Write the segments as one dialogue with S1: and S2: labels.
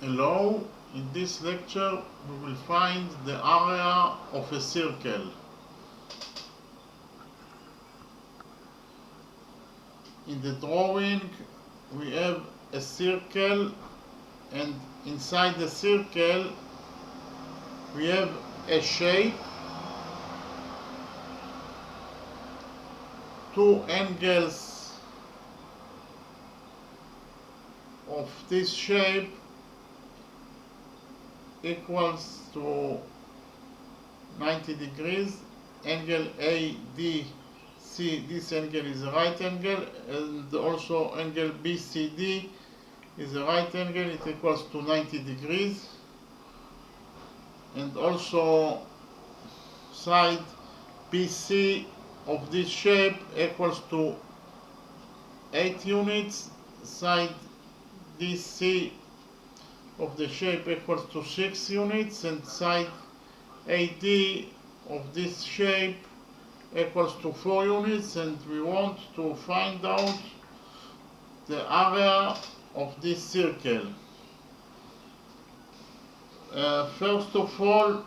S1: Hello, in this lecture we will find the area of a circle. In the drawing we have a circle, and inside the circle we have a shape, two angles of this shape equals to 90 degrees. Angle ADC, this angle is a right angle, and also angle BCD is a right angle, it equals to 90 degrees. And also side BC of this shape equals to 8 units, side DC of the shape equals to 6 units, and side AD of this shape equals to 4 units, and we want to find out the area of this circle. First of all,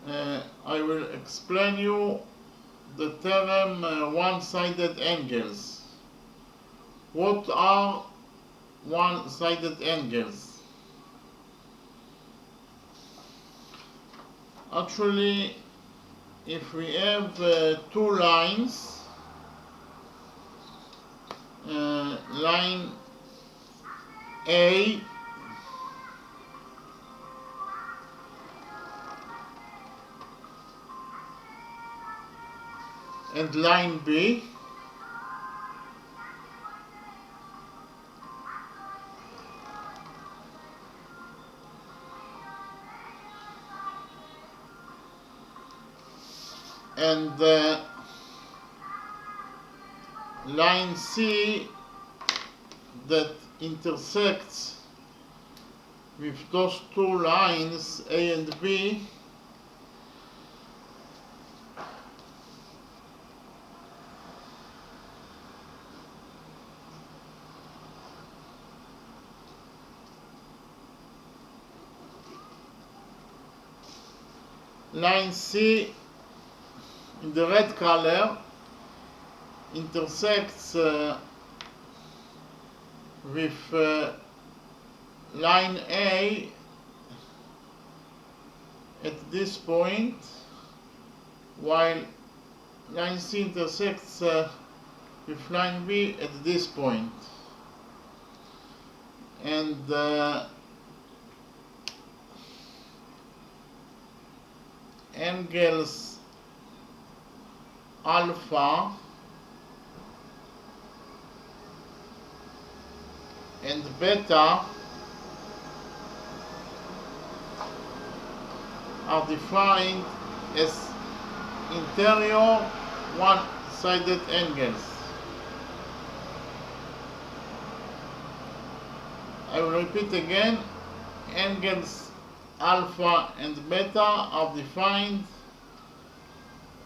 S1: I will explain you the term one-sided angles. What are one-sided angles? Actually, if we have two lines, line A and line B, and line C that intersects with those two lines A and B, line C in the red color intersects with line A at this point, while line C intersects with line B at this point. And angles alpha and beta are defined as interior one-sided angles. I will repeat again. Angles alpha and beta are defined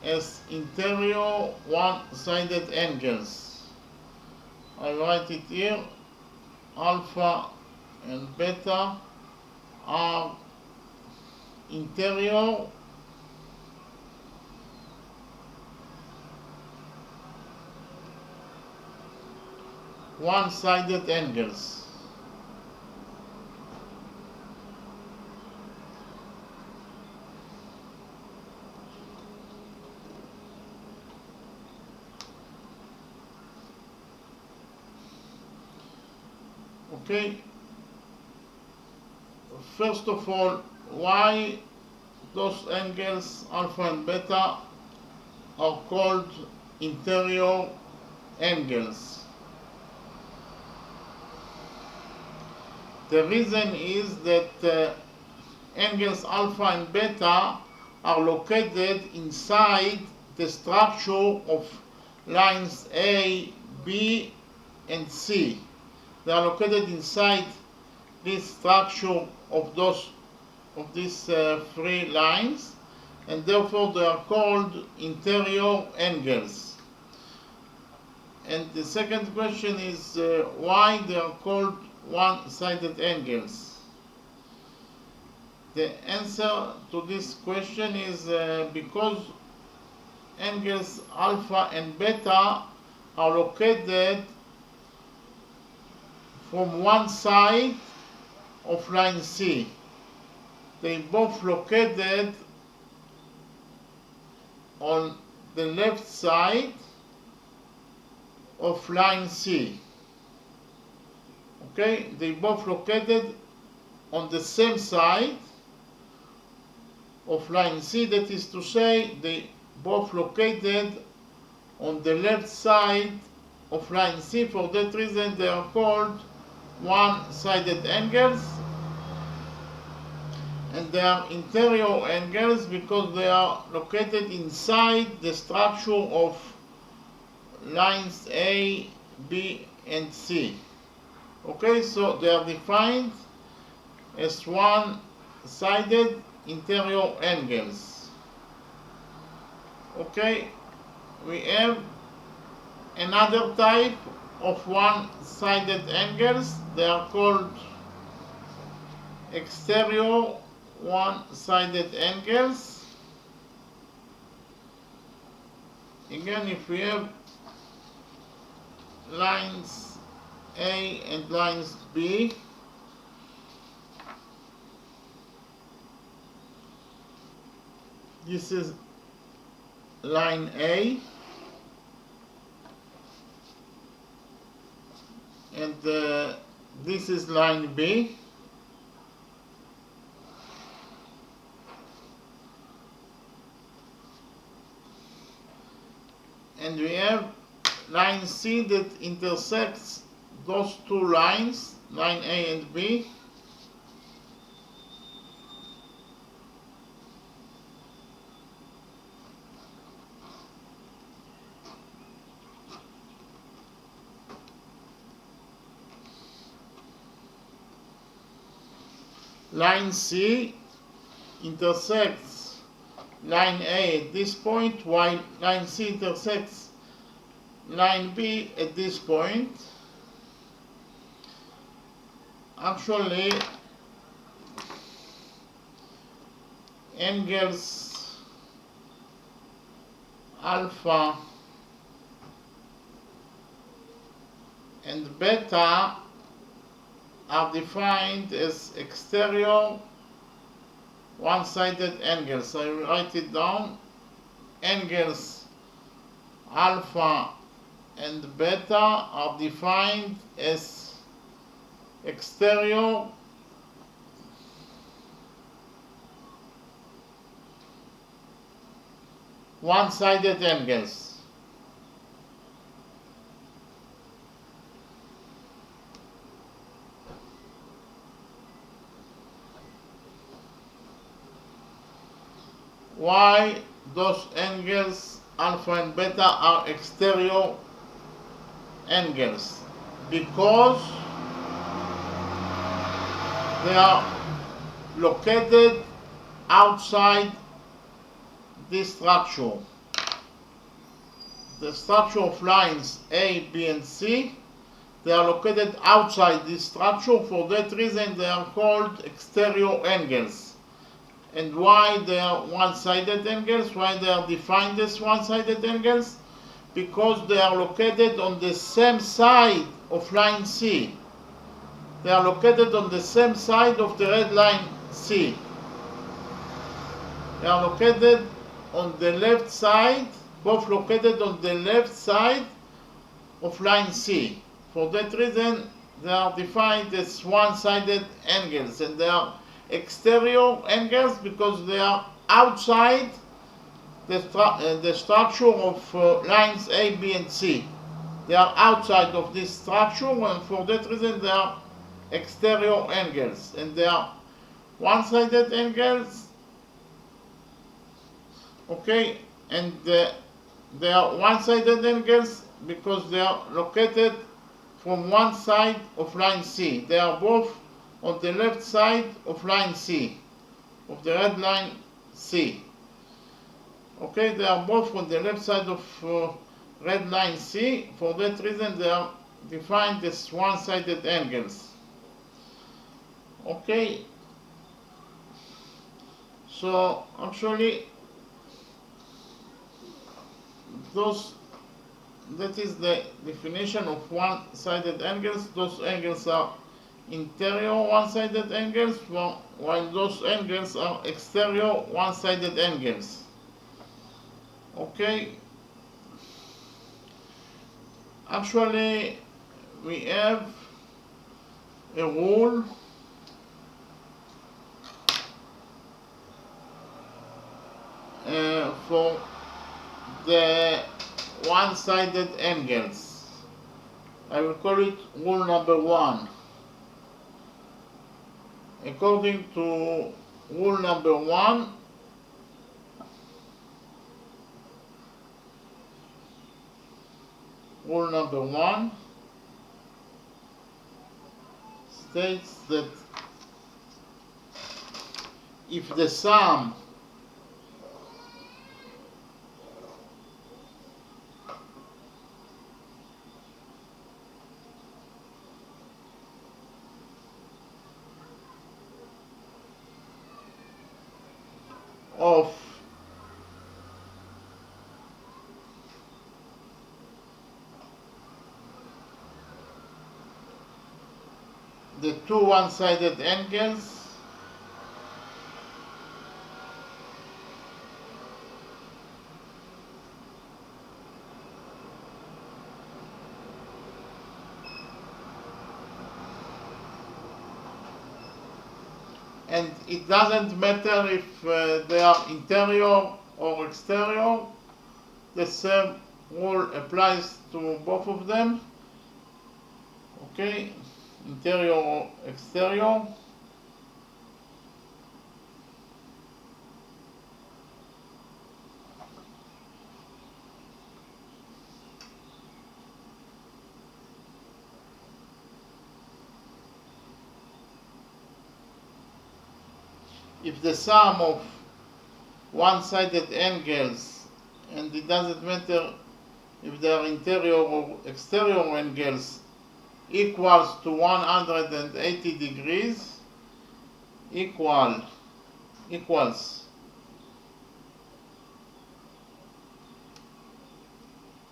S1: as interior one-sided angles. I write it here. Alpha and beta are interior one-sided angles. Okay, first of all, why those angles alpha and beta are called interior angles? The reason is that angles alpha and beta are located inside the structure of lines A, B, and C. They are located inside this structure of these three lines, and therefore they are called interior angles. And the second question is why they are called one-sided angles? The answer to this question is because angles alpha and beta are located from one side of line C. They both located on the left side of line C. Okay, they both located on the same side of line C, that is to say, they both located on the left side of line C. For that reason, they are called one-sided angles, and they are interior angles because they are located inside the structure of lines A, B, and C. Okay, so they are defined as one-sided interior angles. Okay, we have another type of one-sided angles. They are called exterior one-sided angles. Again, if we have lines A and lines B, this is line A, and this is line B. And we have line C that intersects those two lines, line A and B. Line C intersects line A at this point, while line C intersects line B at this point. Actually, angles alpha and beta are defined as exterior one-sided angles. I will write it down. Angles alpha and beta are defined as exterior one-sided angles. Why those angles alpha and beta are exterior angles? Because they are located outside this structure. The structure of lines A, B, and C, they are located outside this structure. For that reason, they are called exterior angles. And why they are one-sided angles? Why they are defined as one-sided angles? Because they are located on the same side of line C. They are located on the same side of the red line C. They are located on the left side, both located on the left side of line C. For that reason, they are defined as one-sided angles, and they are exterior angles because they are outside the structure of lines A, B, and C. They are outside of this structure, and for that reason they are exterior angles, and they are one-sided angles. Okay, and they are one-sided angles because they are located from one side of line C. They are both on the left side of line C, of the red line C. Okay, they are both on the left side of red line C. For that reason, they are defined as one-sided angles. Okay, so actually those that is the definition of one-sided angles. Those angles are interior one-sided angles, while those angles are exterior one-sided angles. Okay, actually we have a rule for the one-sided angles. I will call it rule number 1. According to rule number 1, rule number 1 states that if the sum of the two one-sided angles and it doesn't matter if they are interior or exterior, the same rule applies to both of them. Okay, interior or exterior. If the sum of one-sided angles, and it doesn't matter if they are interior or exterior angles, equals to 180 degrees, equals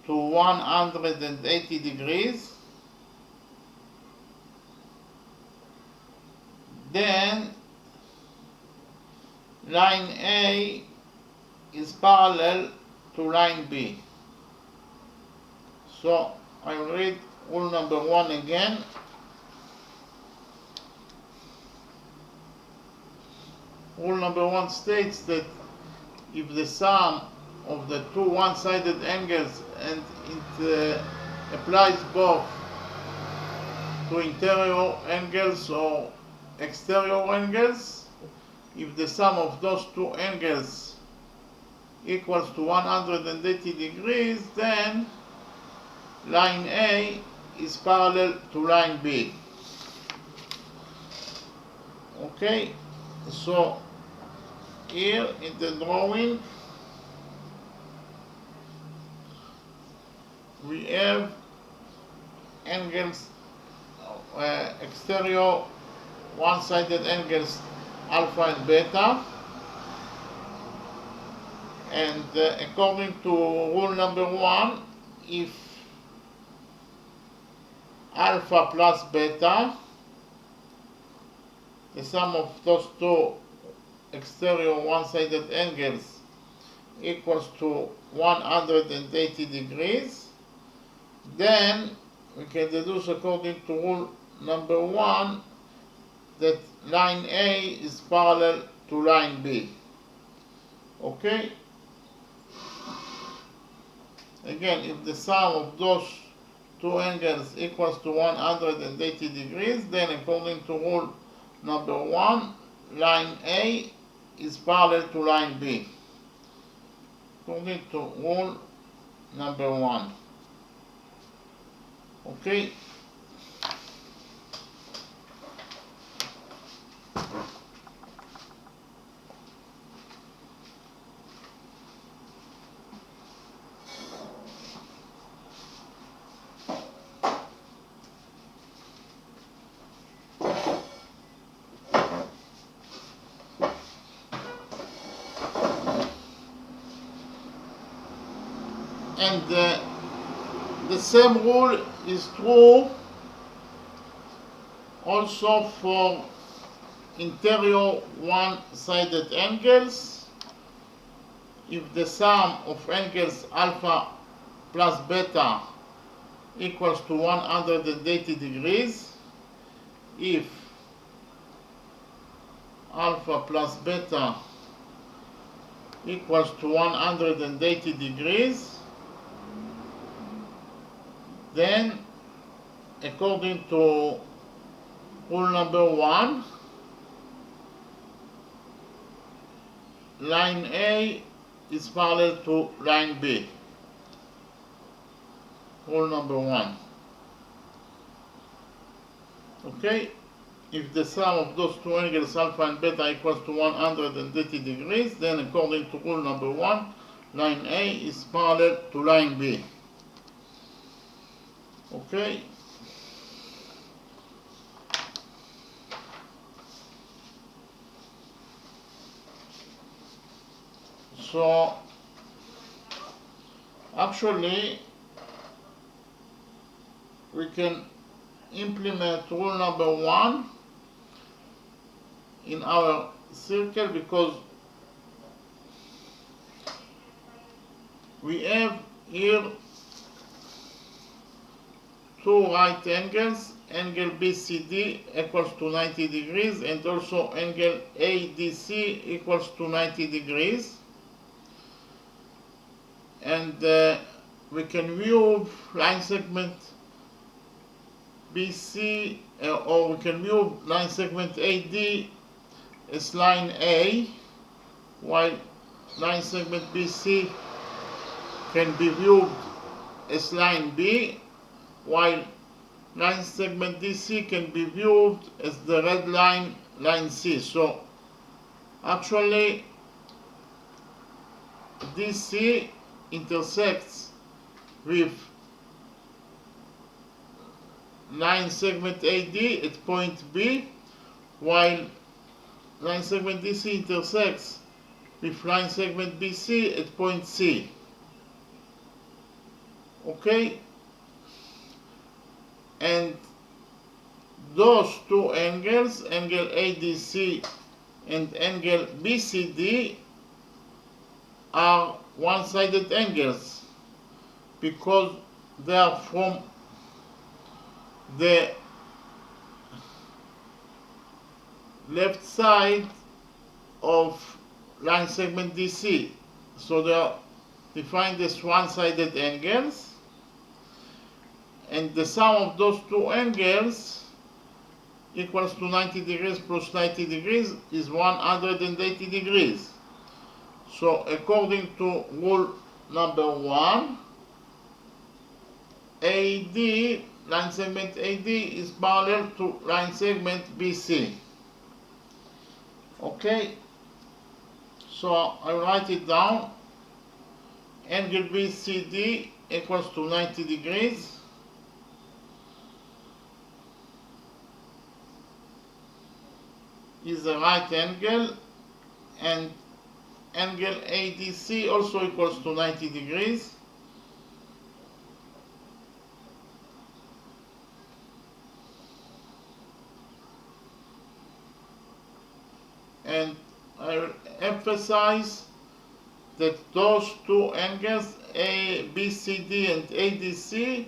S1: to 180 degrees, then line A is parallel to line B. So I will read rule number 1 again. Rule number 1 states that if the sum of the two one-sided angles, and it applies both to interior angles or exterior angles, if the sum of those two angles equals to 180 degrees, then line A is parallel to line B. Okay, so here in the drawing we have angles, exterior one-sided angles alpha and beta, and according to rule number 1, if alpha plus beta, the sum of those two exterior one-sided angles equals to 180 degrees, then we can deduce according to rule number 1 that line A is parallel to line B. Okay? Again, if the sum of those two angles equals to 180 degrees, then according to rule number 1, line A is parallel to line B. According to rule number 1. Okay? And the same rule is true also for interior one-sided angles. If the sum of angles alpha plus beta equals to 180 degrees, if alpha plus beta equals to 180 degrees, then according to rule number 1, line A is parallel to line B. Rule number 1. Okay? If the sum of those two angles alpha and beta equals to 180 degrees, then according to rule number 1, line A is parallel to line B. Okay? So actually we can implement rule number 1 in our circle, because we have here two right angles, angle BCD equals to 90 degrees and also angle ADC equals to 90 degrees. And we can view line segment BC or we can view line segment AD as line A, while line segment BC can be viewed as line B, while line segment DC can be viewed as the red line, line C. So actually DC intersects with line segment AD at point B, while line segment DC intersects with line segment BC at point C. Okay? And those two angles, angle ADC and angle BCD, are one-sided angles because they are from the left side of line segment DC. So they are defined as one-sided angles, and the sum of those two angles equals to 90 degrees plus 90 degrees is 180 degrees. So according to rule number 1, AD, line segment AD is parallel to line segment BC. Okay, so I write it down. Angle BCD equals to 90 degrees. Is a right angle, and angle ADC also equals to 90 degrees. And I will emphasize that those two angles, BCD and ADC,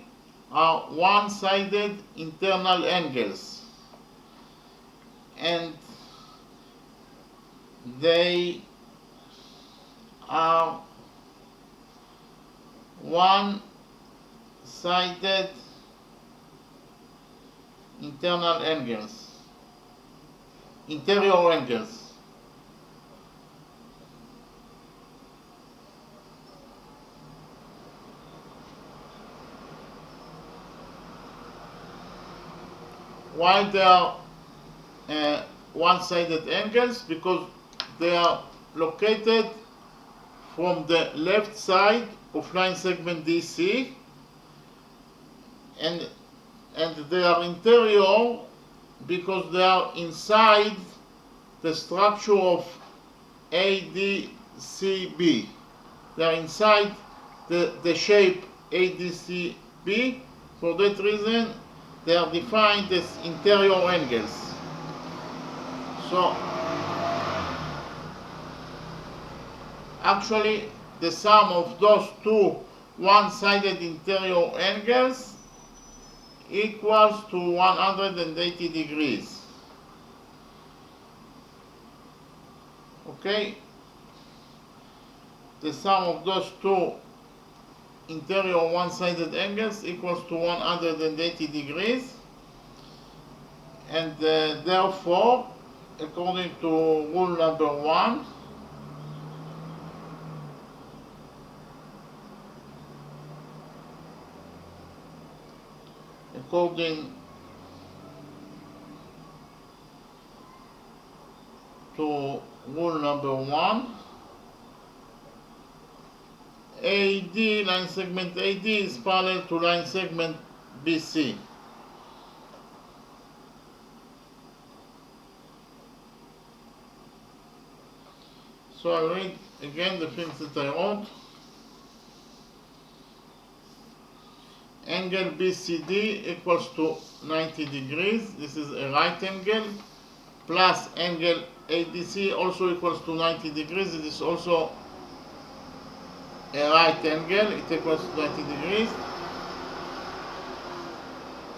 S1: are one-sided internal angles, and they are one-sided internal angles, interior angles. Why they are one-sided angles? Because they are located from the left side of line segment DC, and they are interior because they are inside the structure of ADCB. They are inside the shape ADCB. For that reason, they are defined as interior angles. So actually, the sum of those two one-sided interior angles equals to 180 degrees. Okay? The sum of those two interior one-sided angles equals to 180 degrees, and therefore, according to rule number 1, according to rule number 1, AD, line segment AD is parallel to line segment BC. So I'll read again the things that I wrote. Angle BCD equals to 90 degrees. This is a right angle. Plus angle ADC also equals to 90 degrees. It is also a right angle. It equals to 90 degrees.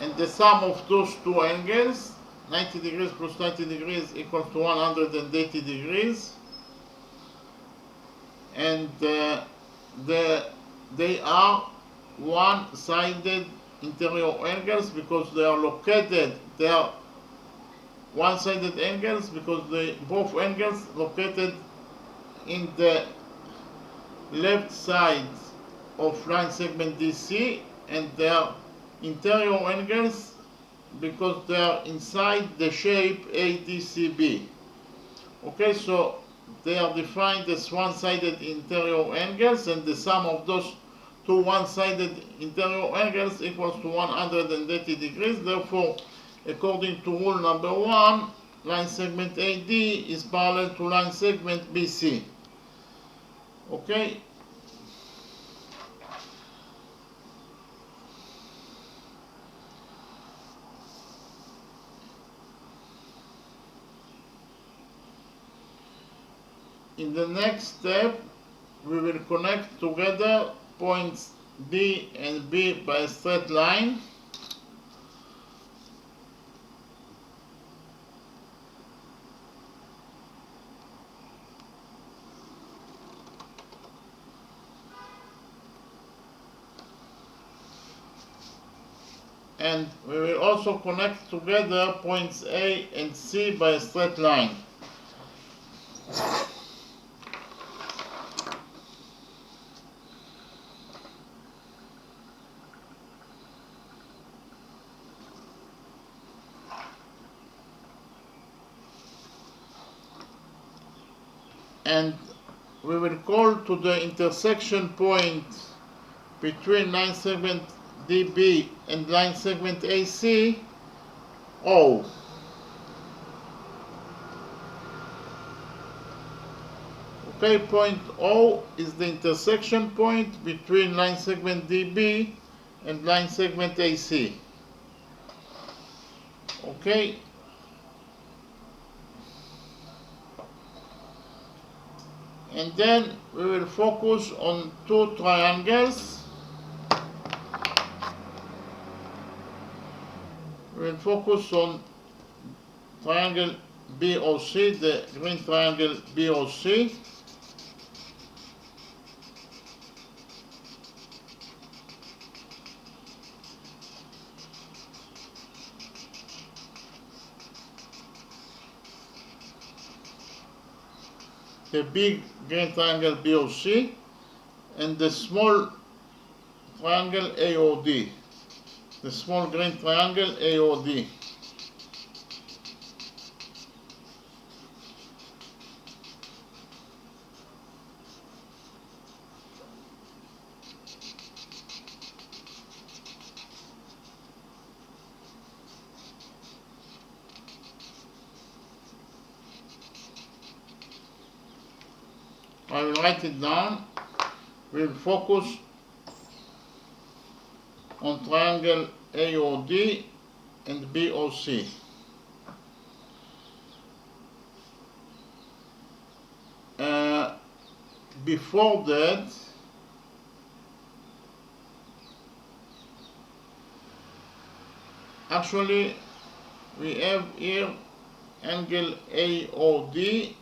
S1: And the sum of those two angles, 90 degrees plus 90 degrees, equals to 180 degrees. And they are one-sided interior angles because they are located, they are one-sided angles because both angles located in the left side of line segment DC, and they are interior angles because they are inside the shape ADCB. Okay, so they are defined as one-sided interior angles, and the sum of those two one-sided interior angles equals to 180 degrees. Therefore, according to rule number 1, line segment AD is parallel to line segment BC. Okay? In the next step, we will connect together points D and B by a straight line. And we will also connect together points A and C by a straight line. And we will call to the intersection point between line segment DB and line segment AC O. Okay, point O is the intersection point between line segment DB and line segment AC. Okay. And then we will focus on two triangles. We will focus on triangle BOC, the green triangle BOC. The big green triangle BOC and the small triangle AOD. The small green triangle AOD. I will write it down. We will focus on triangle AOD and BOC. Before that, actually we have here angle AOD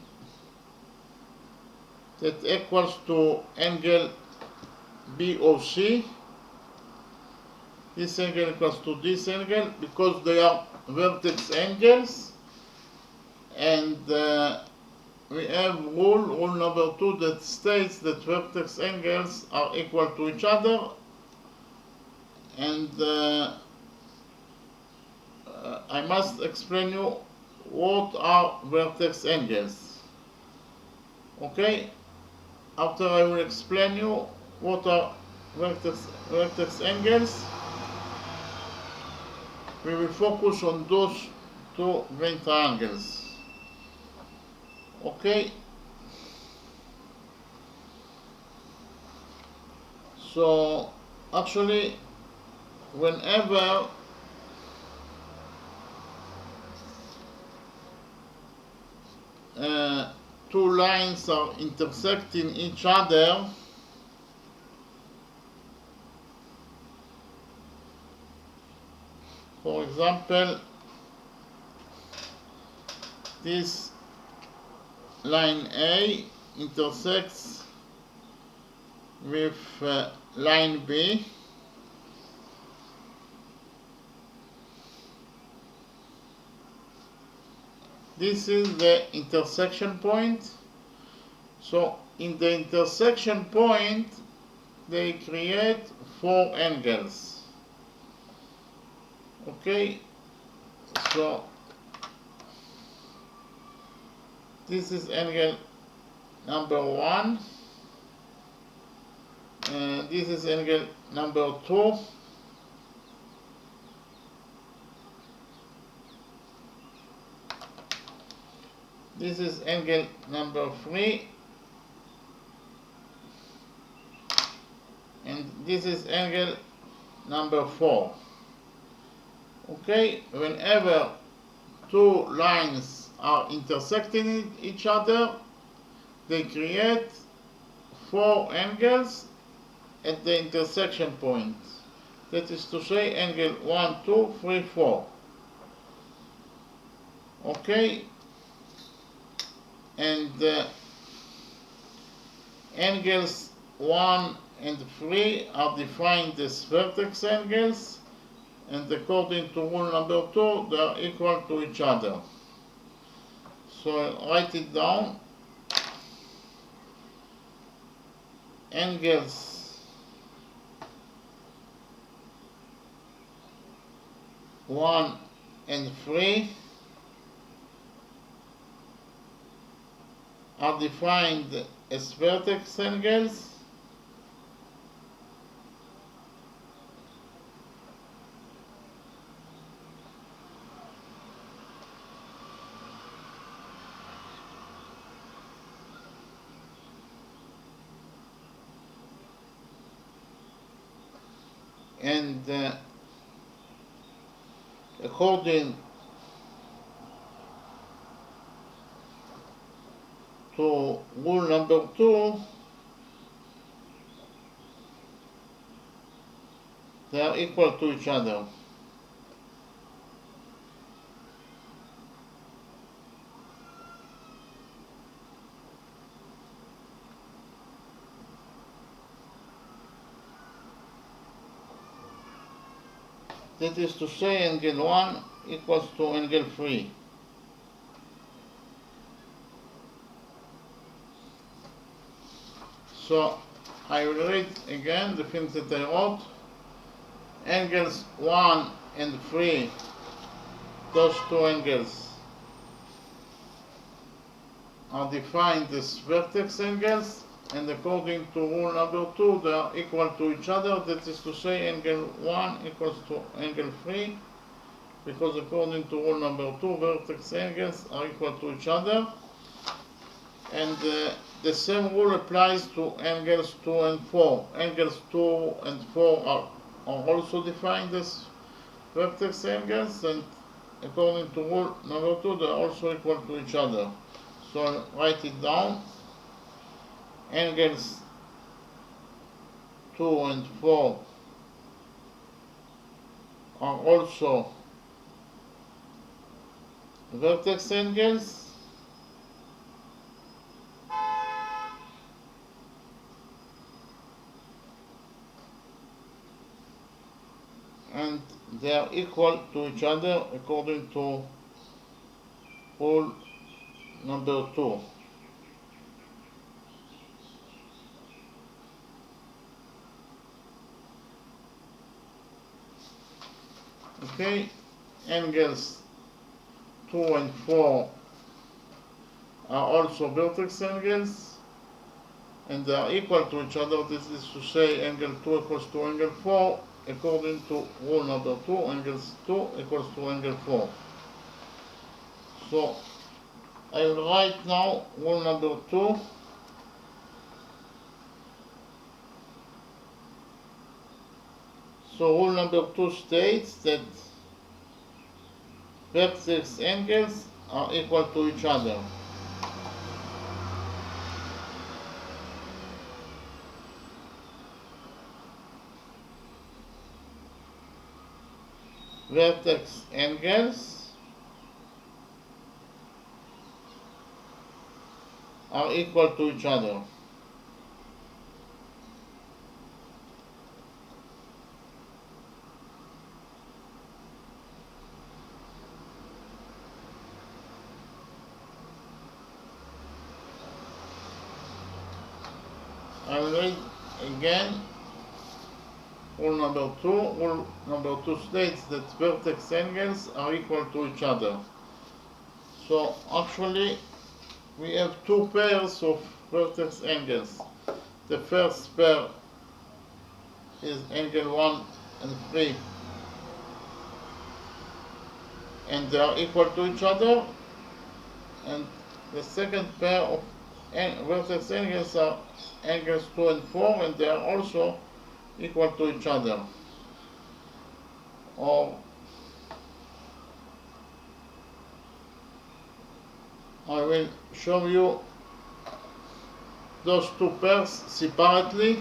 S1: that equals to angle BOC. This angle equals to this angle because they are vertex angles, and we have rule number 2 that states that vertex angles are equal to each other, and I must explain you what are vertex angles. Okay? After I will explain you what are vertex angles, we will focus on those two green triangles. Okay? So actually, whenever two lines are intersecting each other, for example, this line A intersects with line B, this is the intersection point. So in the intersection point they create 4 angles. Okay, so this is angle number 1, and this is angle number 2, this is angle number 3, and this is angle number 4. Okay, whenever two lines are intersecting each other, they create 4 angles at the intersection point. That is to say, angle 1, 2, 3, 4. Okay, and angles 1 and 3 are defined as vertex angles, and according to rule number 2, they are equal to each other. So I'll write it down. Angles 1 and 3 are defined as vertex angles, and according to rule number 2, they are equal to each other. That is to say, angle 1 equals to angle 3. So I will read again the things that I wrote. Angles 1 and 3, those two angles are defined as vertex angles, and according to rule number 2, they are equal to each other. That is to say, angle 1 equals to angle 3, because according to rule number 2, vertex angles are equal to each other. And the same rule applies to angles 2 and 4. Angles 2 and 4 are are also defined as vertex angles, and according to rule number 2 they are also equal to each other. So I'll write it down. Angles 2 and 4 are also vertex angles, and they are equal to each other according to rule number 2. Okay, angles 2 and 4 are also vertex angles, and they are equal to each other. This is to say angle 2 equals to angle 4 according to rule number 2. Angles 2 equals to angle 4. So I will write now rule number 2. So rule number 2 states that vertex angles are equal to each other. Vertex angles are equal to each other. I will read again rule number 2. Rule number 2 states that vertex angles are equal to each other. So actually we have two pairs of vertex angles. The first pair is angle 1 and 3, and they are equal to each other, and the second pair of vertex angles are angles 2 and 4, and they are also equal to each other. Or I will show you those two pairs separately.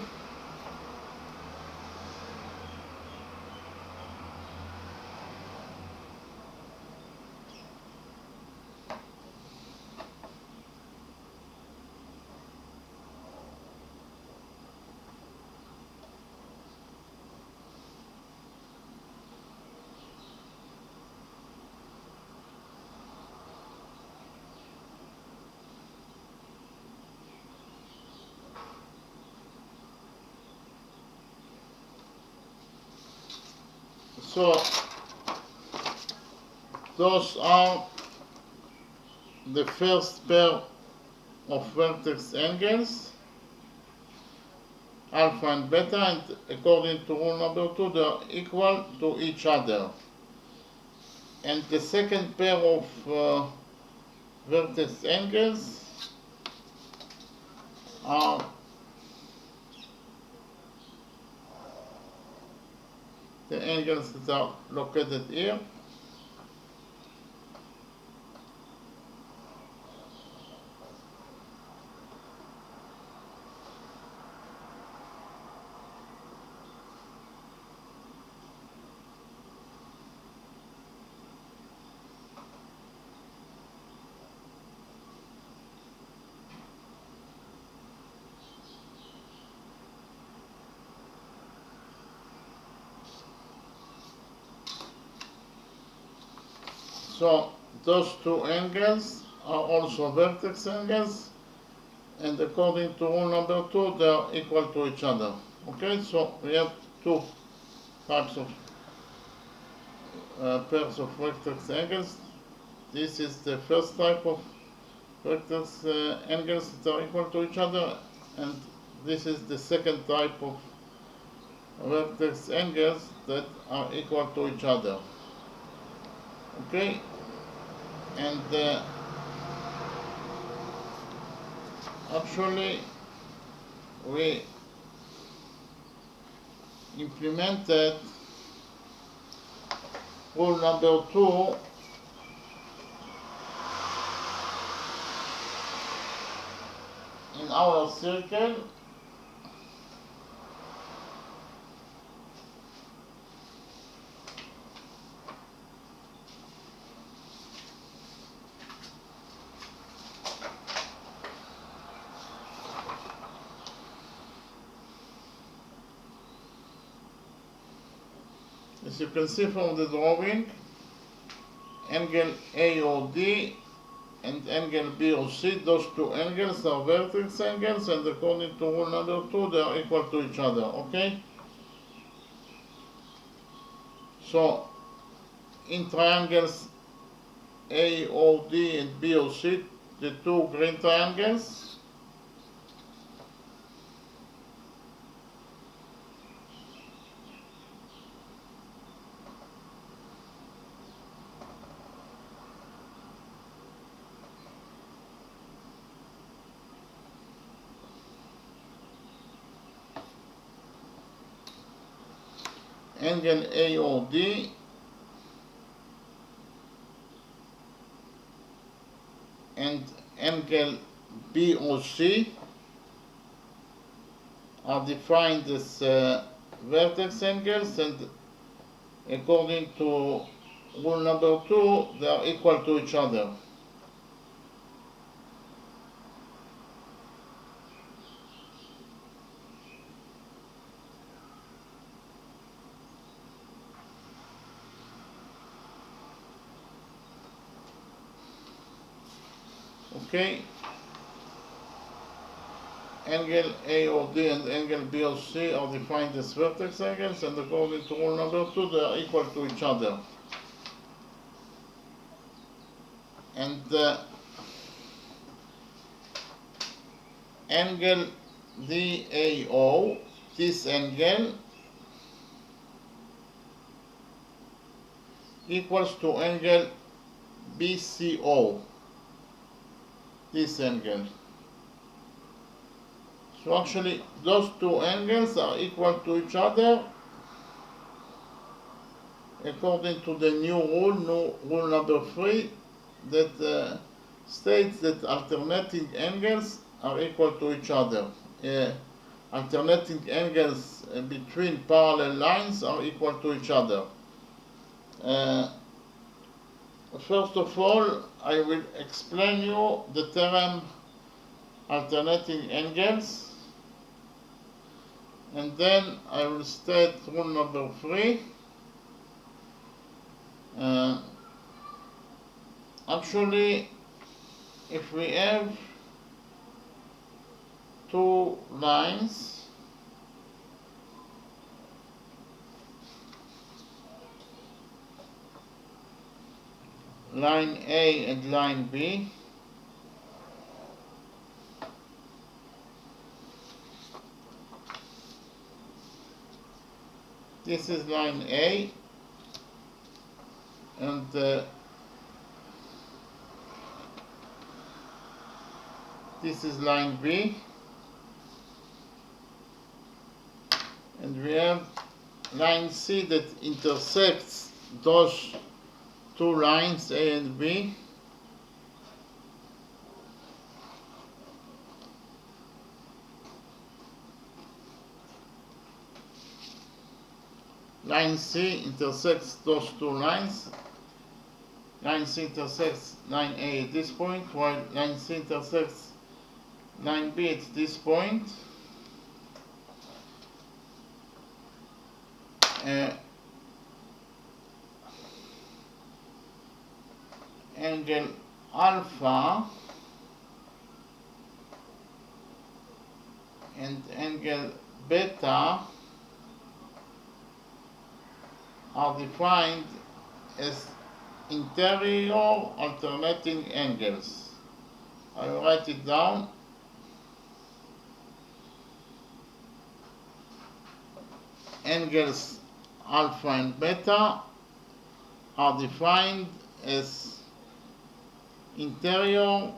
S1: So those are the first pair of vertex angles, alpha and beta, and according to rule number 2 they are equal to each other. And the second pair of vertex angles are the angles that are located here. So those two angles are also vertex angles, and according to rule number 2 they are equal to each other. Okay, so we have two types of pairs of vertex angles. This is the first type of vertex angles that are equal to each other, and this is the second type of vertex angles that are equal to each other. Okay, and actually we implemented rule number 2 in our circle. As you can see from the drawing, angle AOD and angle BOC, those two angles are vertex angles, and according to rule number 2, they are equal to each other, okay? So, in triangles AOD and BOC, the two green triangles, angle AOD and angle BOC are defined as vertex angles, and according to rule number 2, they are equal to each other. Okay, angle AOD and angle BOC are defined as vertex angles, and according to rule number 2, they are equal to each other. And angle DAO, this angle, equals to angle BCO, this angle. So actually those two angles are equal to each other according to the new rule number 3, that states that alternating angles are equal to each other. Alternating angles between parallel lines are equal to each other. First of all, I will explain you the term alternating angles, and then I will state rule number 3. Actually, if we have two lines, line A and line B, this is line A, and this is line B, and we have line C that intersects those two lines A and B. Line C intersects those two lines. Line C intersects line A at this point, while line C intersects line B at this point. Angle alpha and angle beta are defined as interior alternating angles. I will write it down. Angles alpha and beta are defined as interior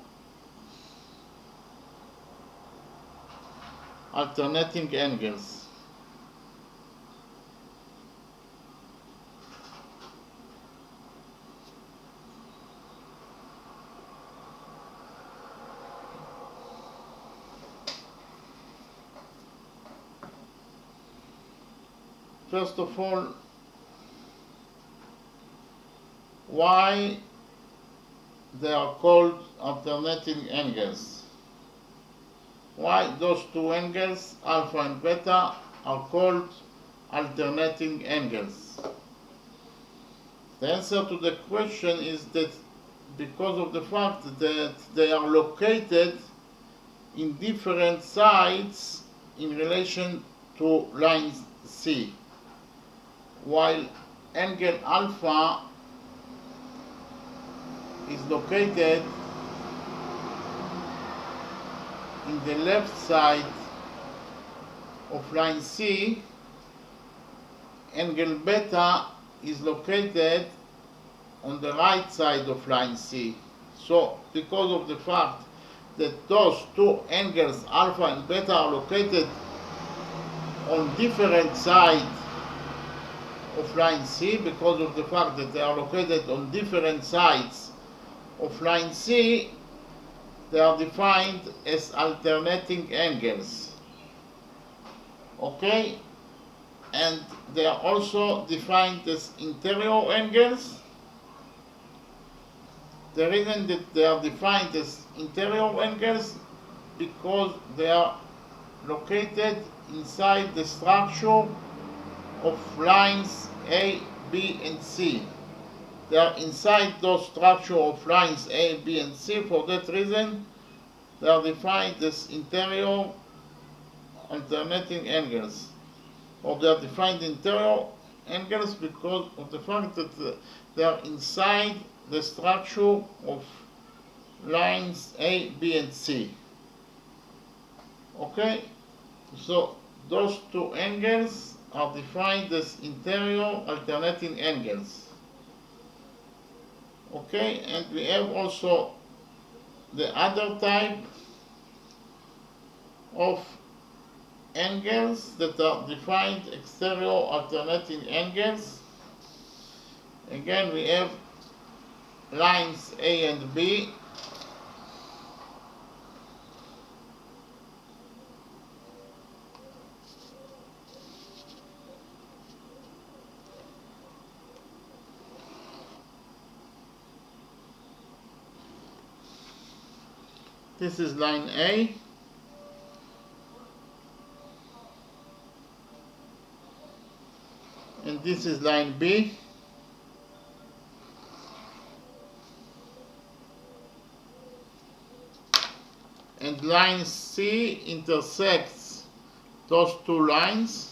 S1: alternating angles. first of all, why they are called alternating angles? Why those two angles, alpha and beta, are called alternating angles? The answer to the question is that because of the fact that they are located in different sides in relation to line C, while angle alpha is located in the left side of line C, angle beta is located on the right side of line C. So because of the fact that those two angles, alpha and beta, are located on different sides of line C, because of the fact that they are located on different sides of line C, they are defined as alternating angles. Okay? And they are also defined as interior angles. The reason that they are defined as interior angles because they are located inside the structure of lines A, B, and C. They are inside those structure of lines A, B, and C. For that reason, they are defined as interior alternating angles. Or they are defined interior angles because of the fact that they are inside the structure of lines A, B, and C. Okay? So those two angles are defined as interior alternating angles. Okay, and we have also the other type of angles that are defined exterior alternating angles. Again, we have lines A and B. This is line A. And this is line B. And line C intersects those two lines.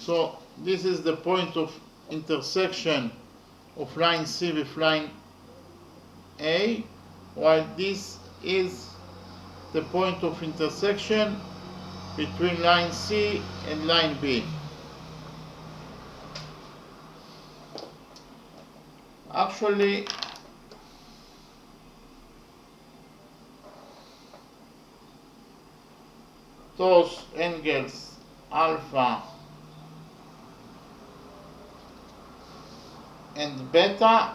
S1: So this is the point of intersection of line C with line A, while this is the point of intersection between line C and line B. Actually, those angles alpha and beta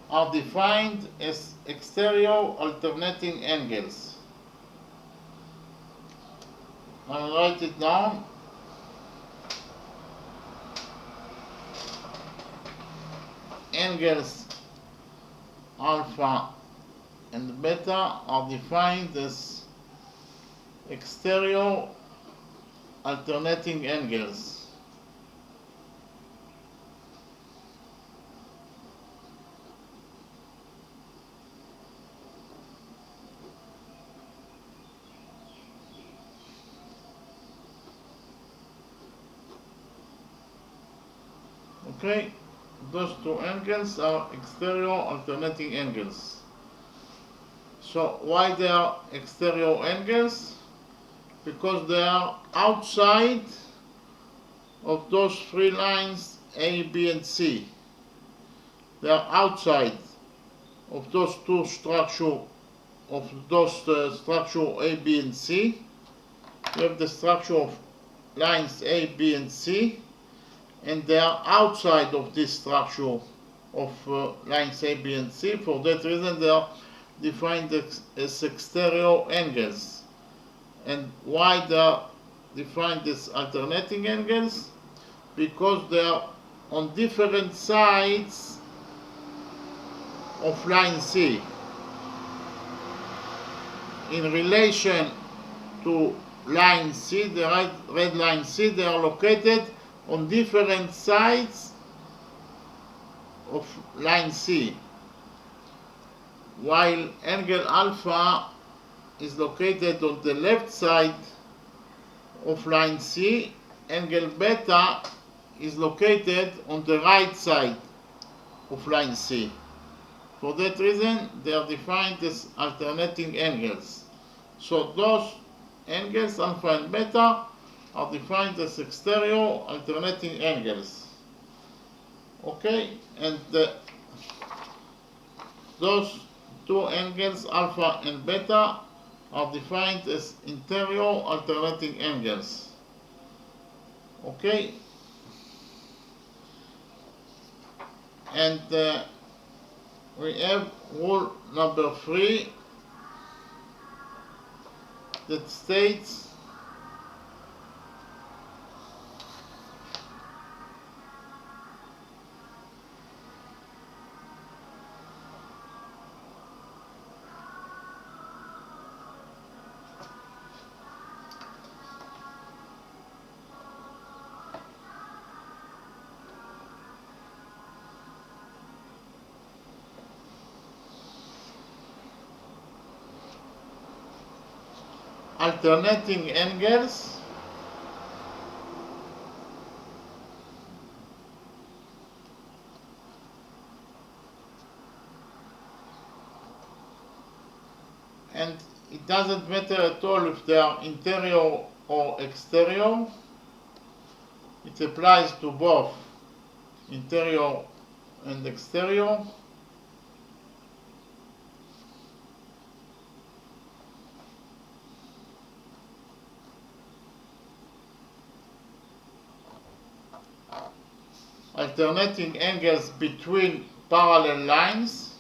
S1: are defined as exterior alternating angles. I'll write it down. Angles alpha and beta are defined as exterior alternating angles. Okay, those two angles are exterior alternating angles. So why they are exterior angles? Because they are outside of those three lines A, B, and C. They are outside of those two structure A, B, and C. You have the structure of lines A, B, and C. and they are outside of this structure of lines A, B, and C. For that reason, they are defined as exterior angles. And why they are defined as alternating angles? Because they are on different sides of line C. In relation to line C, the red line C, they are located on different sides of line C, while angle alpha is located on the left side of line C, angle beta is located on the right side of line C. For that reason, they are defined as alternating angles. So those angles, alpha and beta, are defined as exterior alternating angles. Okay, and those two angles, alpha and beta, are defined as interior alternating angles. Okay, and we have rule number 3 that states alternating angles and it doesn't matter at all if they are interior or exterior. It applies to both interior and exterior. Alternating angles between parallel lines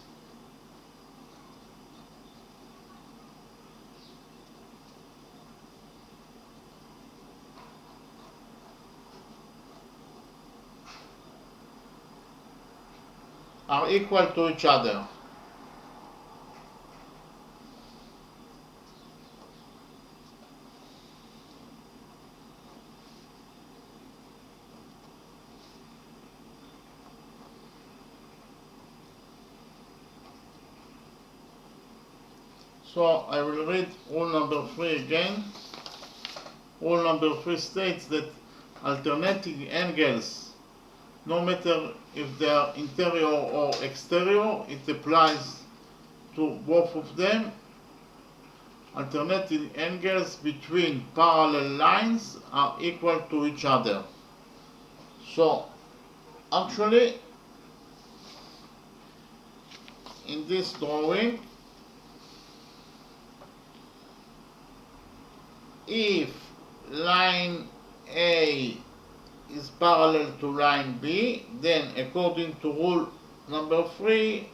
S1: are equal to each other. So I will read rule number 3 again. Rule number 3 states that alternating angles, no matter if they are interior or exterior, it applies to both of them. Alternating angles between parallel lines are equal to each other. So actually, in this drawing, if line A is parallel to line B, then according to rule number 3,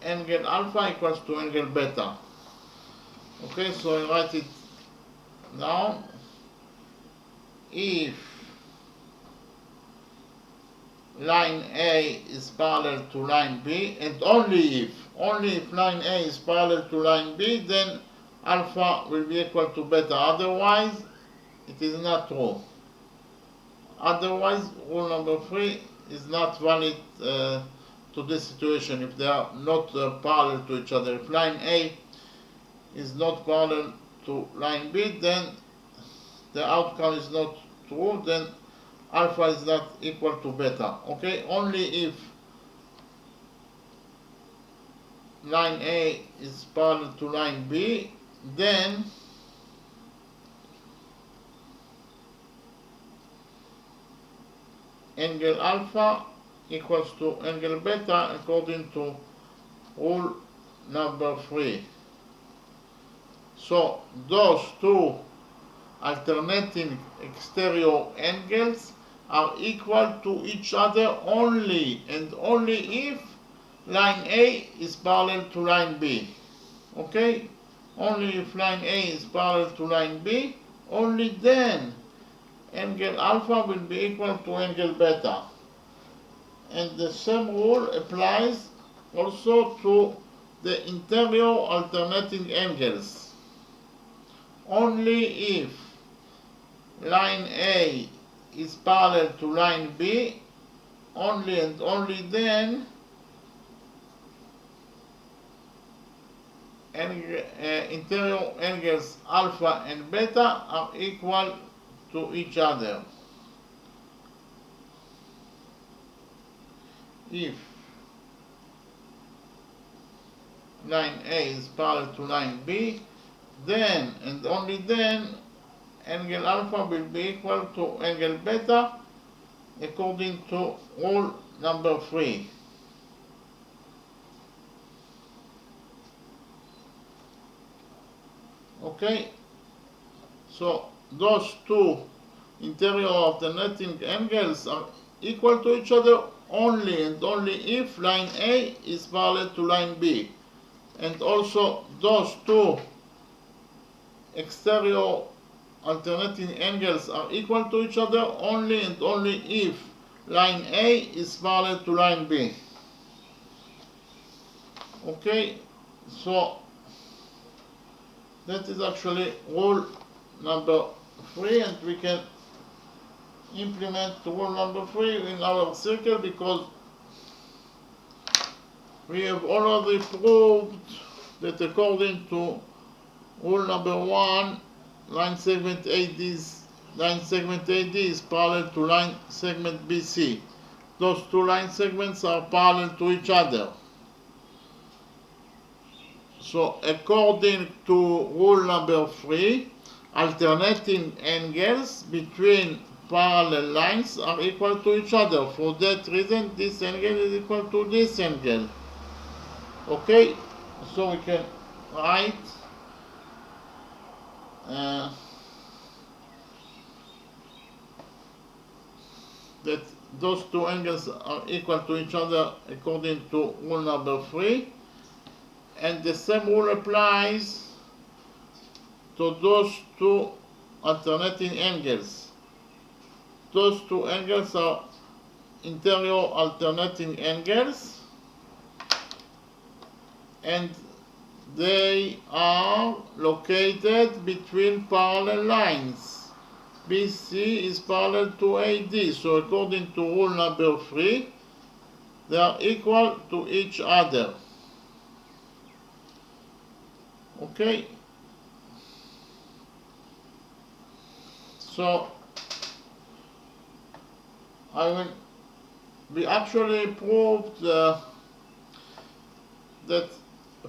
S1: angle alpha equals to angle beta. Okay, so I write it down. If line A is parallel to line B, and only if line A is parallel to line B, then alpha will be equal to beta. Otherwise, it is not true. Otherwise, rule number 3 is not valid to this situation if they are not parallel to each other. If line A is not parallel to line B, then the outcome is not true, then alpha is not equal to beta. Okay, only if line A is parallel to line B, then angle alpha equals to angle beta according to rule number 3. So those two alternating exterior angles are equal to each other only and only if line A is parallel to line B. Okay? Only if line A is parallel to line B, only then angle alpha will be equal to angle beta. And the same rule applies also to the interior alternating angles. Only if line A is parallel to line B, only and only then interior angles alpha and beta are equal to each other. If line A is parallel to line B, then and only then angle alpha will be equal to angle beta according to rule number 3. Okay, so those two interior alternating angles are equal to each other only and only if line A is parallel to line B. And also those two exterior alternating angles are equal to each other only and only if line A is parallel to line B. Okay, so that is actually rule number 3, and we can implement rule number 3 in our circle because we have already proved that according to rule number 1, line segment AD is parallel to line segment BC. Those two line segments are parallel to each other. So according to rule number 3, alternating angles between parallel lines are equal to each other. For that reason, this angle is equal to this angle. Okay, so we can write that those two angles are equal to each other according to rule number 3. And the same rule applies to those two alternating angles. Those two angles are interior alternating angles, and they are located between parallel lines. BC is parallel to AD, so according to rule number 3, they are equal to each other. Okay, so we actually proved that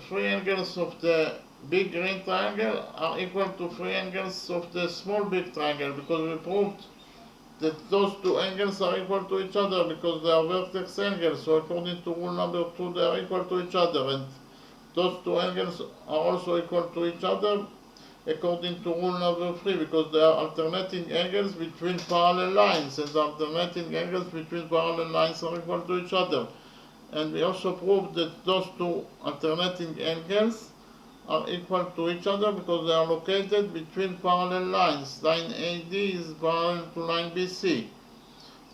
S1: 3 angles of the big green triangle are equal to 3 angles of the small big triangle, because we proved that those two angles are equal to each other because they are vertex angles. So according to rule number 2, they are equal to each other, and those two angles are also equal to each other according to rule number 3 because they are alternating angles between parallel lines, and the alternating angles between parallel lines are equal to each other. And we also proved that those two alternating angles are equal to each other because they are located between parallel lines. Line AD is parallel to line BC.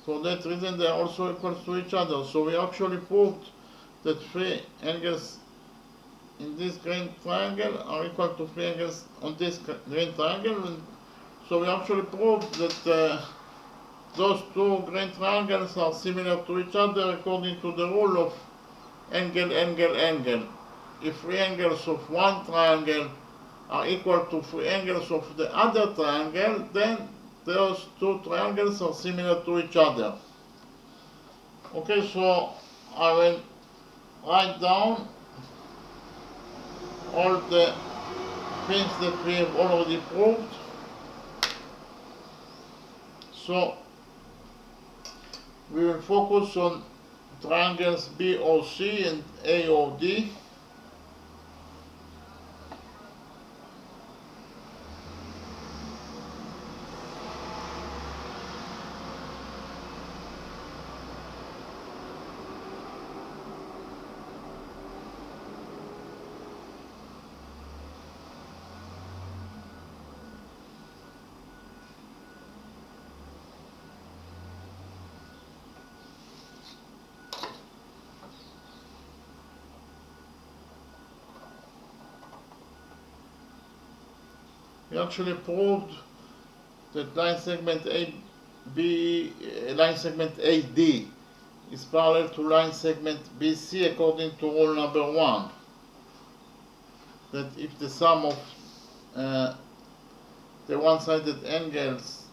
S1: For that reason, they are also equal to each other. So we actually proved that 3 angles in this green triangle are equal to 3 angles on this green triangle. And so we actually proved that those two green triangles are similar to each other according to the rule of angle, angle, angle. If 3 angles of one triangle are equal to 3 angles of the other triangle, then those two triangles are similar to each other. Okay, so I will write down all the things that we have already proved. So we will focus on triangles BOC and AOD. we actually proved that line segment line segment AD is parallel to line segment BC according to rule number 1. That if the sum of the one-sided angles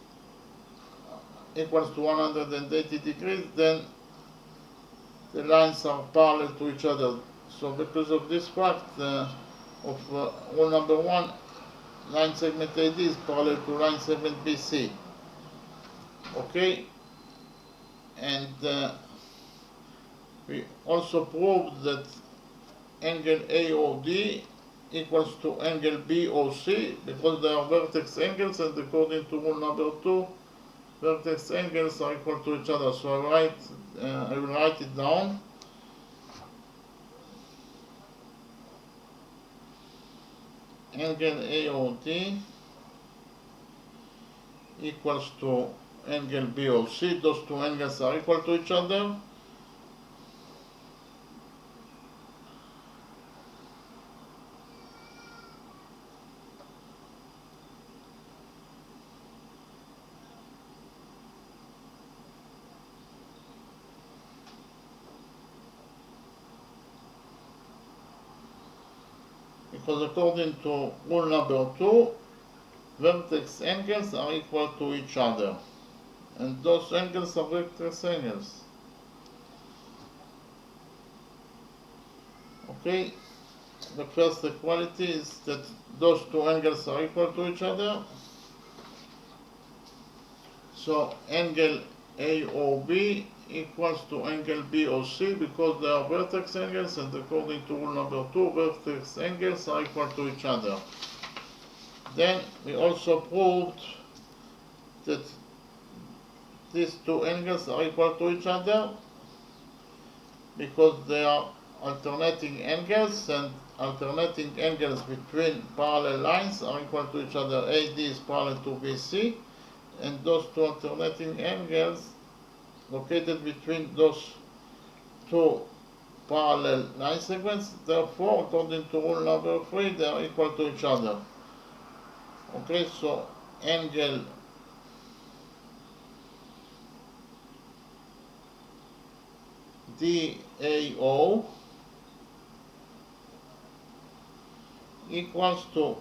S1: equals to 180 degrees, then the lines are parallel to each other. So because of this fact of rule number 1, line segment AD is parallel to line segment BC. Okay? And we also proved that angle AOD equals to angle BOC because they are vertex angles, and according to rule number 2, vertex angles are equal to each other. So I will write it down. Angle AOD equals to angle BOC. Those two angles are equal to each other. Because according to rule number 2, vertex angles are equal to each other, and those angles are vertex angles. Okay, the first equality is that those two angles are equal to each other. So angle AOB equals to angle BOC because they are vertex angles, and according to rule number 2, vertex angles are equal to each other. Then we also proved that these two angles are equal to each other because they are alternating angles, and alternating angles between parallel lines are equal to each other. AD is parallel to BC, and those two alternating angles located between those two parallel line segments, therefore, according to rule number 3, they are equal to each other. Okay, so angle DAO equals to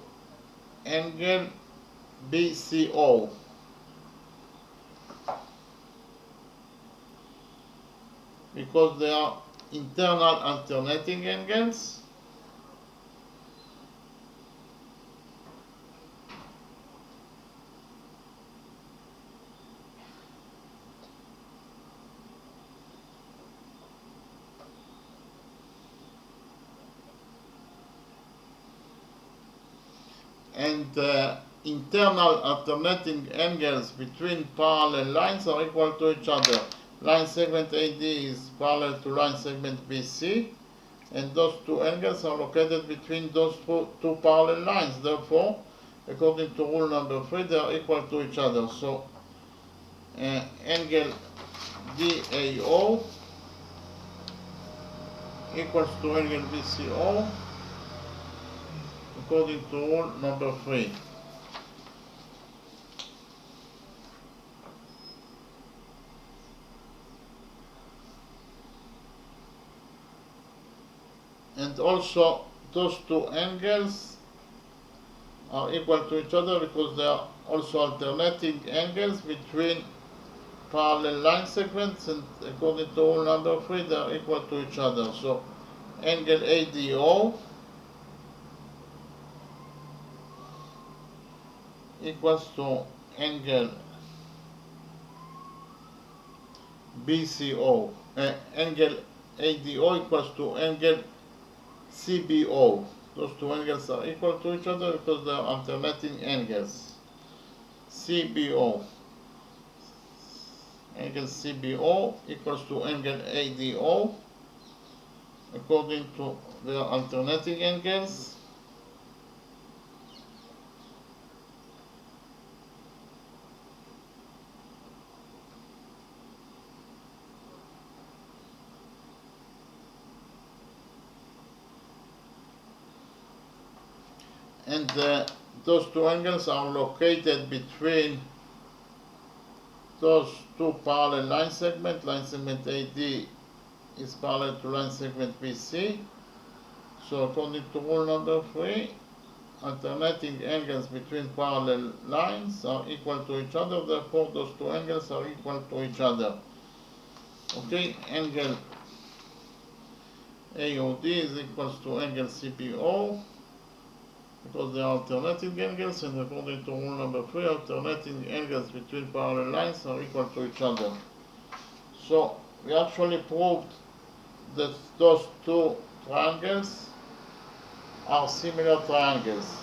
S1: angle BCO. Because they are internal alternating angles, and internal alternating angles between parallel lines are equal to each other. Line segment AD is parallel to line segment BC, and those two angles are located between those two parallel lines. Therefore, according to rule number 3, they are equal to each other. So angle DAO equals to angle BCO according to rule number 3. And also those two angles are equal to each other because they are also alternating angles between parallel line segments, and according to rule number 3, they are equal to each other. So angle ADO equals to angle BCO. Angle ADO equals to angle CBO. Those two angles are equal to each other because they are alternating angles. CBO. Angle CBO equals to angle ADO according to their alternating angles. And those two angles are located between those two parallel line segments. Line segment AD is parallel to line segment BC. So according to rule number 3, alternating angles between parallel lines are equal to each other, therefore those two angles are equal to each other. Okay, angle AOD is equal to angle CBO because they are alternating angles, and according to rule number 3, alternating angles between parallel lines are equal to each other. So we actually proved that those two triangles are similar triangles.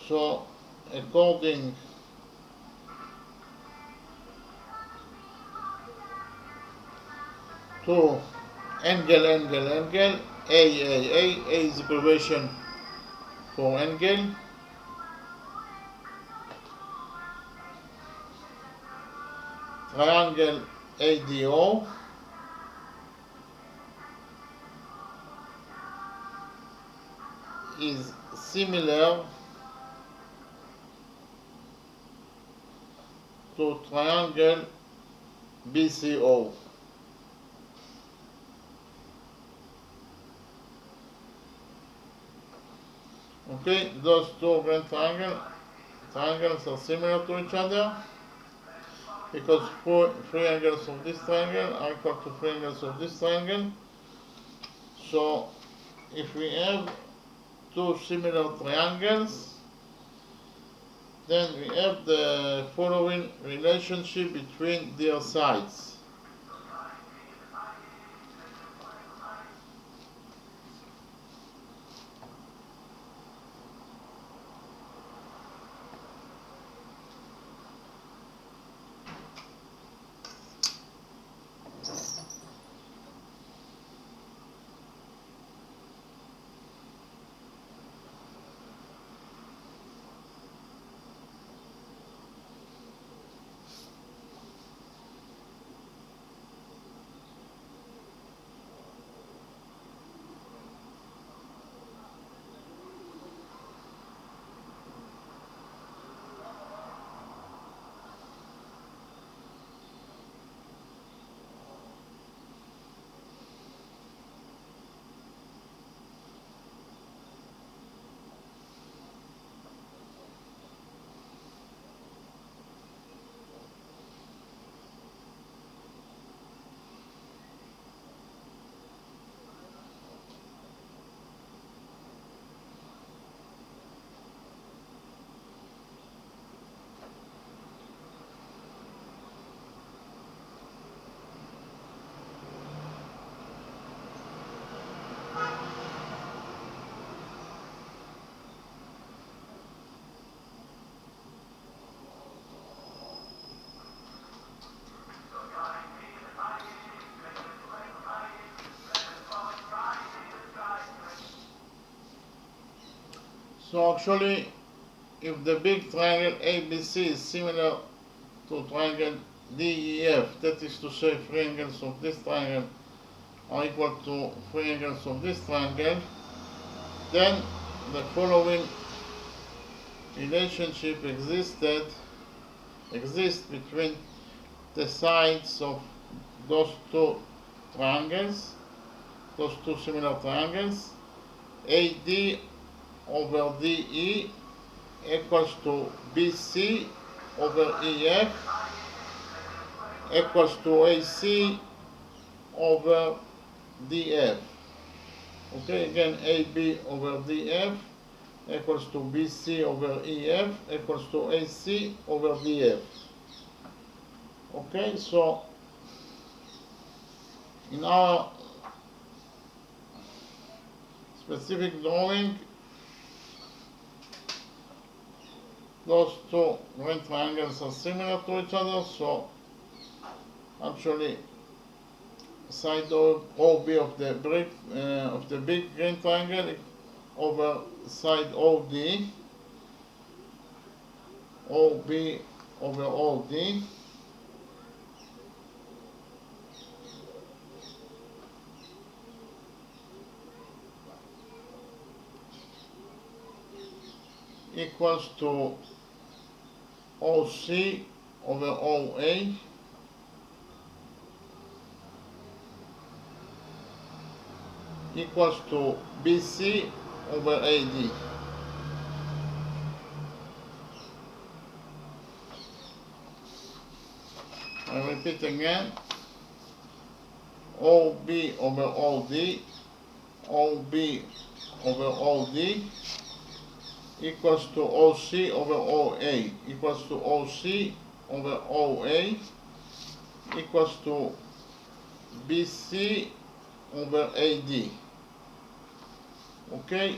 S1: So according to angle, A is abbreviation for angle. Triangle ADO is similar to triangle BCO. Okay, those two grand triangles are similar to each other because three angles of this triangle are equal to three angles of this triangle. So if we have two similar triangles, then we have the following relationship between their sides. So actually, if the big triangle ABC is similar to triangle DEF, that is to say three angles of this triangle are equal to three angles of this triangle, then the following relationship exists between the sides of those two triangles, those two similar triangles. AD over DE equals to BC over EF equals to AC over DF. Okay, again, AB over DF equals to BC over EF equals to AC over DF. Okay, so in our specific drawing, those two right triangles are similar to each other, so actually side OB of the big green triangle over side OD, OB over OD equals to OC over OA equals to BC over AD. I repeat again, OB over OD, OB over OD equals to OC over OA equals to OC over OA equals to BC over AD. Okay?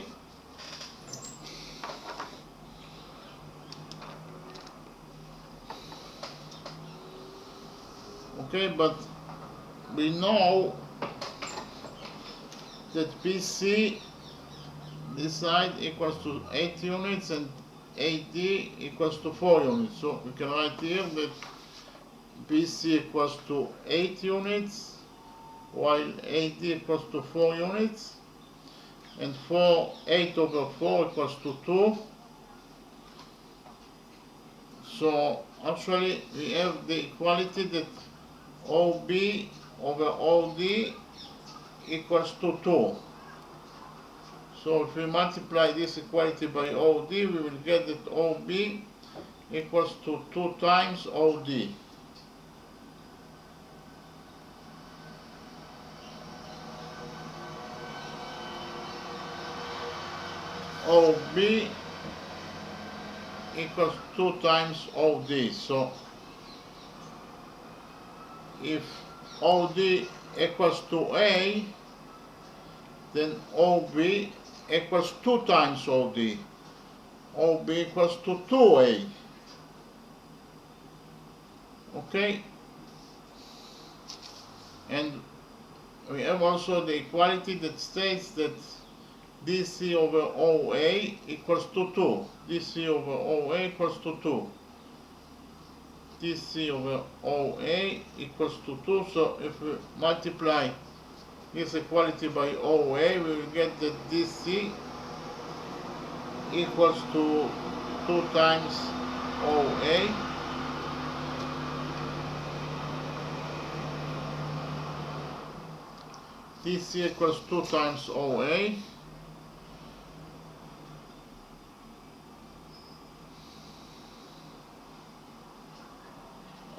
S1: Okay, but we know that BC, this side equals to 8 units and AD equals to 4 units. So we can write here that BC equals to 8 units while AD equals to 4 units, and 8 over 4 equals to 2. So actually we have the equality that OB over OD equals to 2. So if we multiply this equality by OD, we will get that OB equals to 2 times OD. OB equals 2 times OD. So if OD equals to A, then OB equals 2 times OD. OB equals to 2A. Okay? And we have also the equality that states that DC over OA equals to 2. DC over OA equals to 2. DC over OA equals to 2. So if we multiply this equality by OA, we will get that DC equals to 2 times OA. DC equals 2 times OA.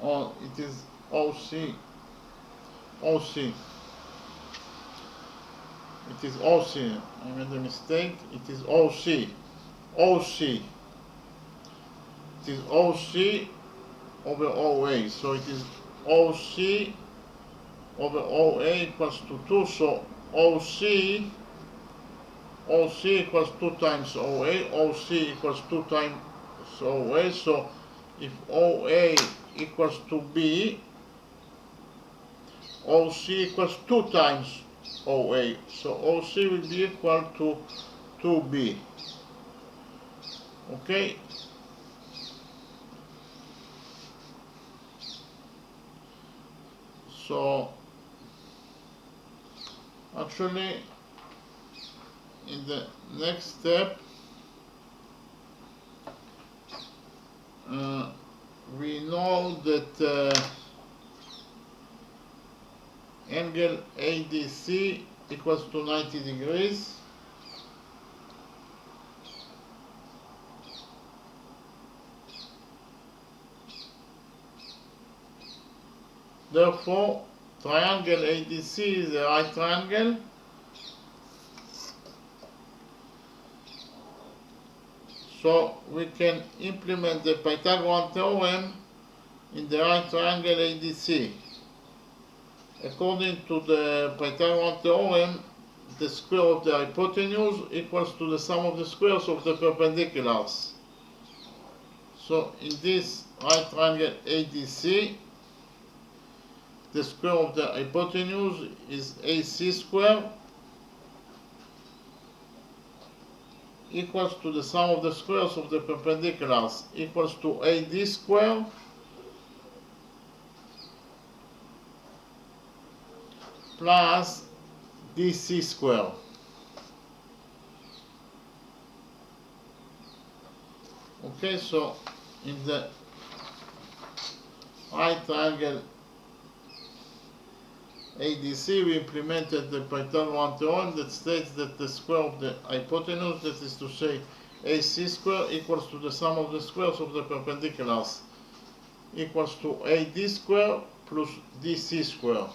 S1: Oh, it is OC. OC. It is OC. I made a mistake. It is OC. OC. It is OC over OA. So it is OC over OA equals to 2. So OC equals 2 times OA. OC equals 2 times OA. So if OA equals to B, OC equals 2 times OA. So OC will be equal to 2B. Okay? So actually in the next step we know that angle ADC equals to 90 degrees. Therefore, triangle ADC is a right triangle. So we can implement the Pythagorean theorem in the right triangle ADC. According to the Pythagorean theorem, the square of the hypotenuse equals to the sum of the squares of the perpendiculars. So in this right triangle ADC, the square of the hypotenuse is AC square equals to the sum of the squares of the perpendiculars equals to AD square plus DC square. Okay, so in the right triangle ADC, we implemented the Pythagorean one theorem that states that the square of the hypotenuse, that is to say AC square, equals to the sum of the squares of the perpendiculars, equals to AD square plus DC square.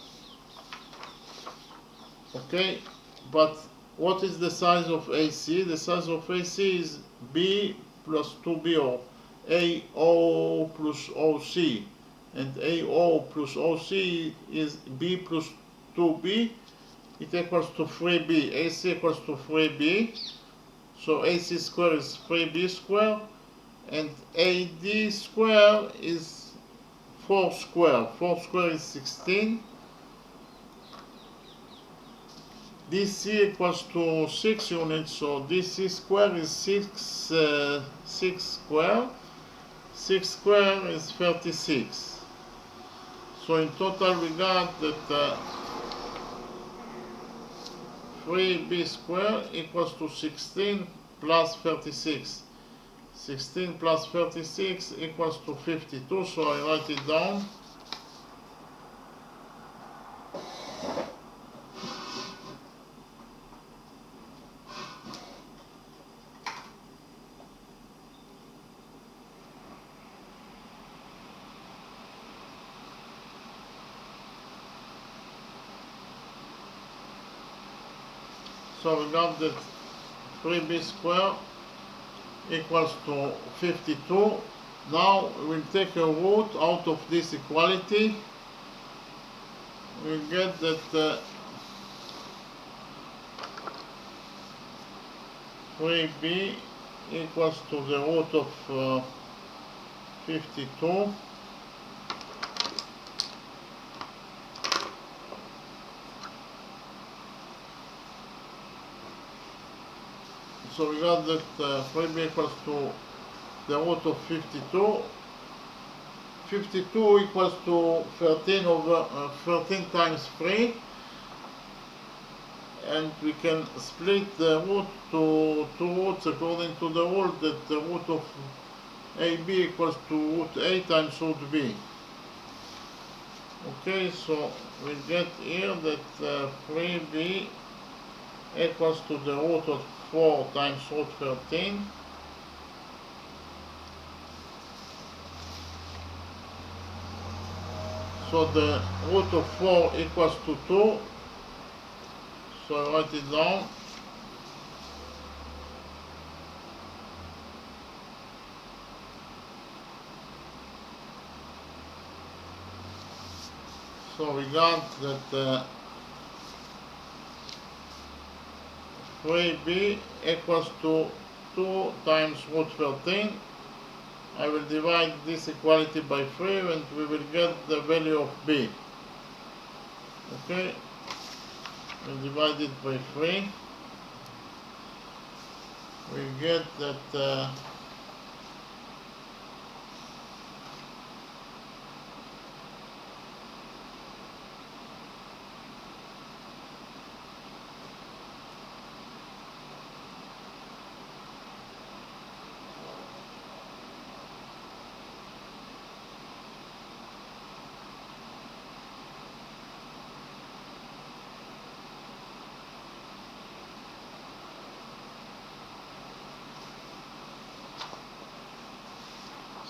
S1: Okay, but what is the size of AC? The size of AC is B plus 2B, or AO plus OC. And AO plus OC is B plus 2B. It equals to 3B. AC equals to 3B. So AC square is 3B square. And AD square is 4 square. 4 square is 16. DC equals to 6 units, so DC square is 6 square. 6 square is 36. So in total we got that 3B square equals to 16 plus 36. 16 plus 36 equals to 52, so I write it down. So we got that 3B square equals to 52. Now we'll take a root out of this equality. We get that 3B equals to the root of 52. So we got that 3B equals to the root of 52. 52 equals to 13 over 13 times 3. And we can split the root to two roots according to the rule that the root of AB equals to root A times root B. Okay, so we get here that 3B equals to the root of 4 times root 13. So the root of 4 equals to 2. So I write it down. So we got that 3B equals to 2 times root 13. I will divide this equality by 3 and we will get the value of B. Okay, we divide it by 3. We get that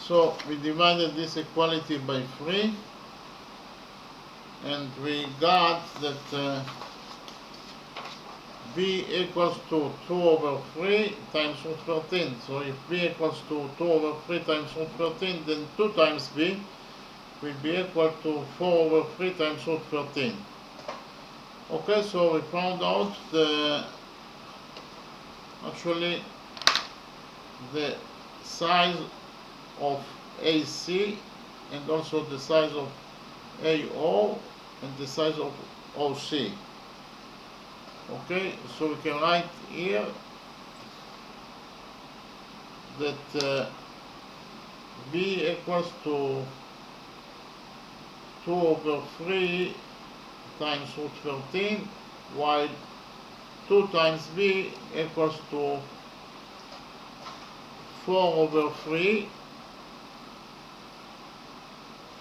S1: so we divided this equality by 3 and we got that B equals to 2 over 3 times root 13. So if B equals to 2 over 3 times root 13, then 2 times B will be equal to 4 over 3 times root 13. Okay, so we found out actually the size of AC and also the size of AO and the size of OC. Okay, so we can write here that B equals to 2 over 3 times root 13, while 2 times B equals to 4/3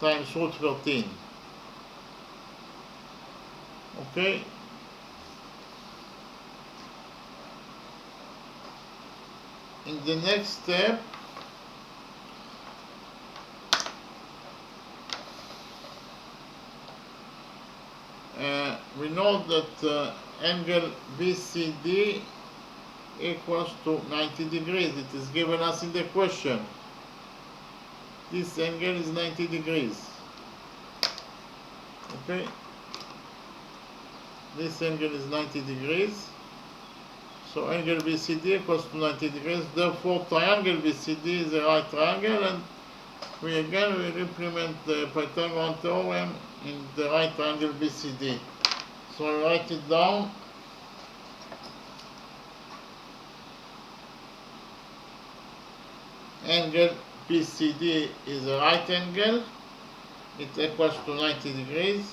S1: times root 13. Okay? In the next step, we know that angle BCD equals to 90 degrees. It is given us in the question. This angle is 90 degrees. Okay? This angle is 90 degrees. So angle BCD equals to 90 degrees. Therefore, triangle BCD is a right triangle, and we again will implement the Pythagorean theorem in the right triangle BCD. So I write it down. Angle BCD is a right angle. It equals to 90 degrees.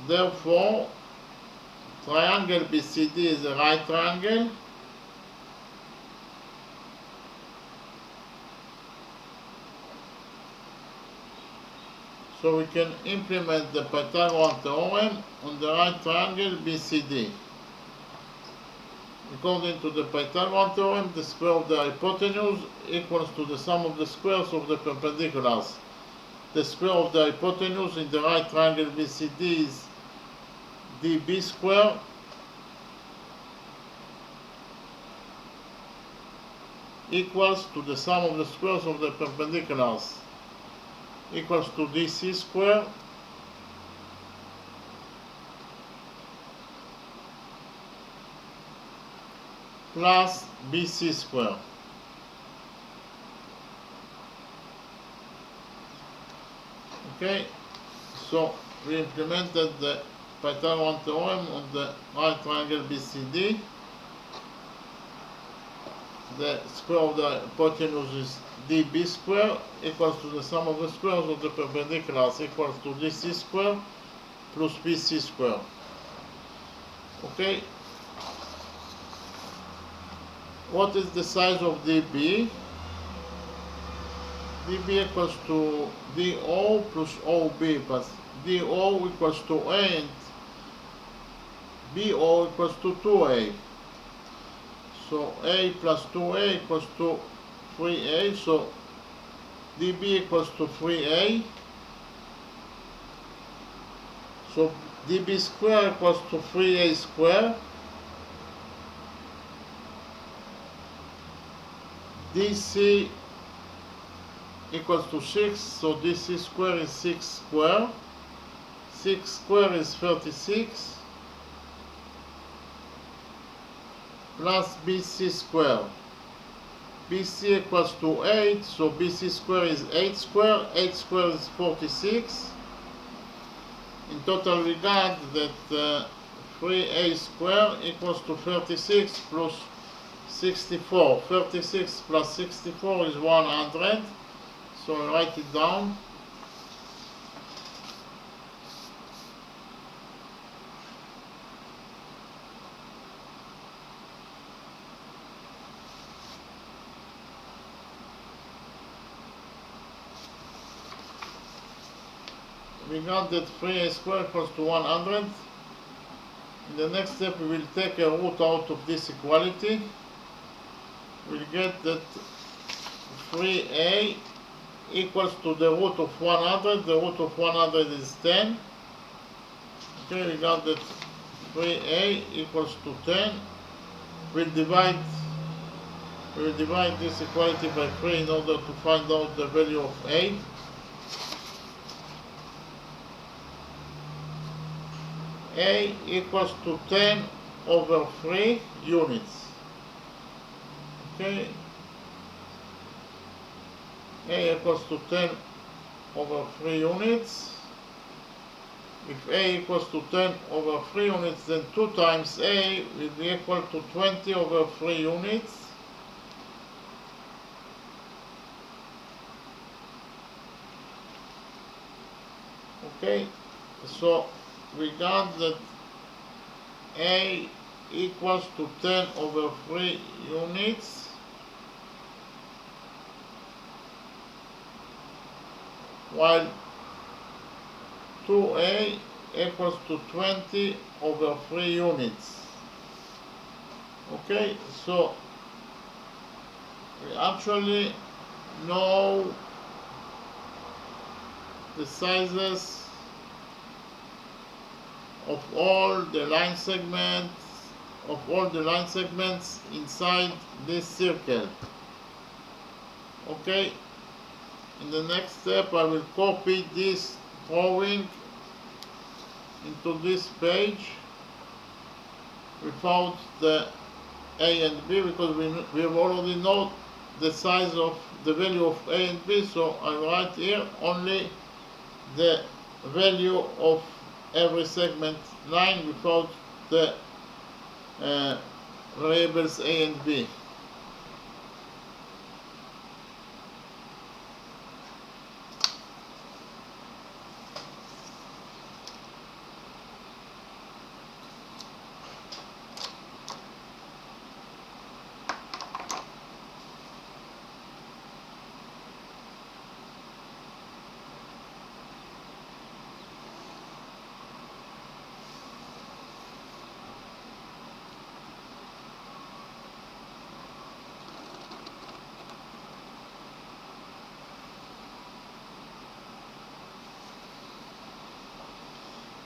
S1: Therefore, triangle BCD is a right triangle. So we can implement the Pythagorean theorem on the right triangle BCD. According to the Pythagorean theorem, the square of the hypotenuse equals to the sum of the squares of the perpendiculars. The square of the hypotenuse in the right triangle BCD is dB square equals to the sum of the squares of the perpendiculars equals to DC square plus BC square. Okay, so we implemented the Pythagorean theorem on the right triangle BCD. The square of the hypotenuse is dB square equals to the sum of the squares of the perpendiculars equals to DC square plus BC square. Okay. What is the size of dB? dB equals to dO plus OB, but dO equals to A and BO equals to 2A. So A plus 2A equals to 3A, so dB equals to 3A. So dB square equals to 3A square. DC equals to 6, so DC square is 6 square. 6 square is 36. Plus BC square. BC equals to 8, so BC square is 8 square. 8 square is 46. In total we got that 3A square equals to 36 plus 64. 36 plus 64 is 100. So I write it down. We got that 3A square equals to 100. In the next step we will take a root out of this equality. We'll get that 3A equals to the root of 100. The root of 100 is 10. Okay, we got that 3A equals to 10. We'll divide this equality by 3 in order to find out the value of A. A equals to 10 over 3 units. Okay. A equals to 10 over 3 units. If A equals to 10 over 3 units, then 2 times A will be equal to 20 over 3 units. Okay, so we got that A equals to 10 over 3 units, while 2A equals to 20 over 3 units. Okay, so we actually know the sizes of all the line segments inside this circle. Okay, in the next step I will copy this drawing into this page without the A and B, because we already know the size of the value of A and B, so I write here only the value of every segment line without the variables A and B.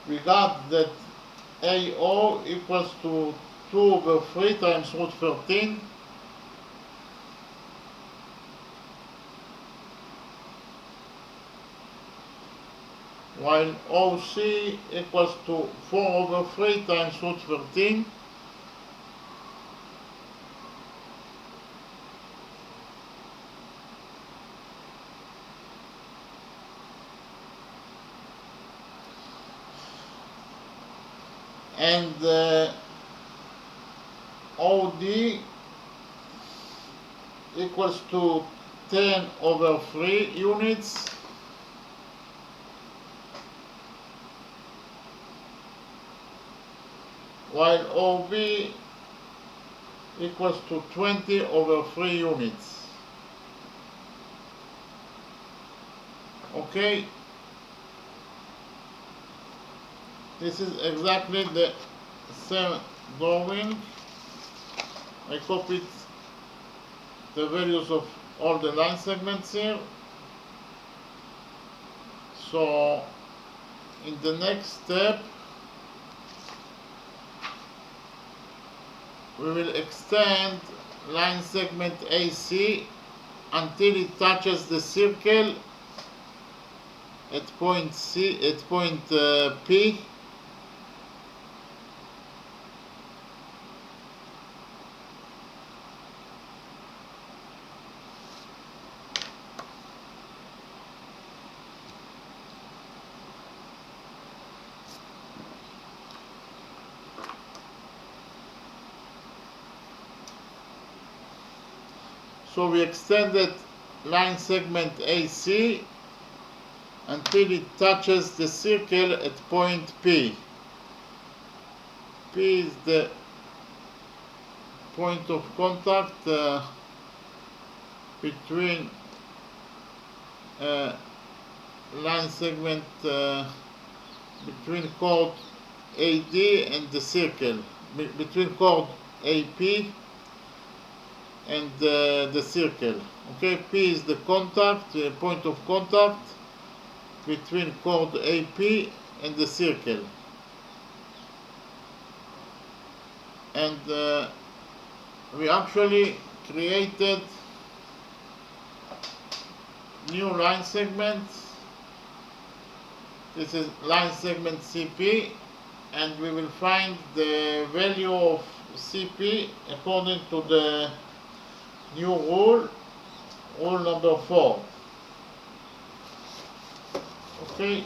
S1: We got that AO equals to 2 over 3 times root 13, while OC equals to 4 over 3 times root 13, and OD equals to 10 over 3 units, while OB equals to 20 over 3 units. Okay, this is exactly the same drawing. I copied the values of all the line segments here. So in the next step we will extend line segment AC until it touches the circle at point P, so we extended line segment AC until it touches the circle at point P. P is the point of contact between line segment between chord AD and the circle, between chord AP and the circle. Okay, P is the contact, point of contact between chord AP and the circle. And we actually created new line segments. This is line segment CP, and we will find the value of CP according to the new rule number 4. Okay.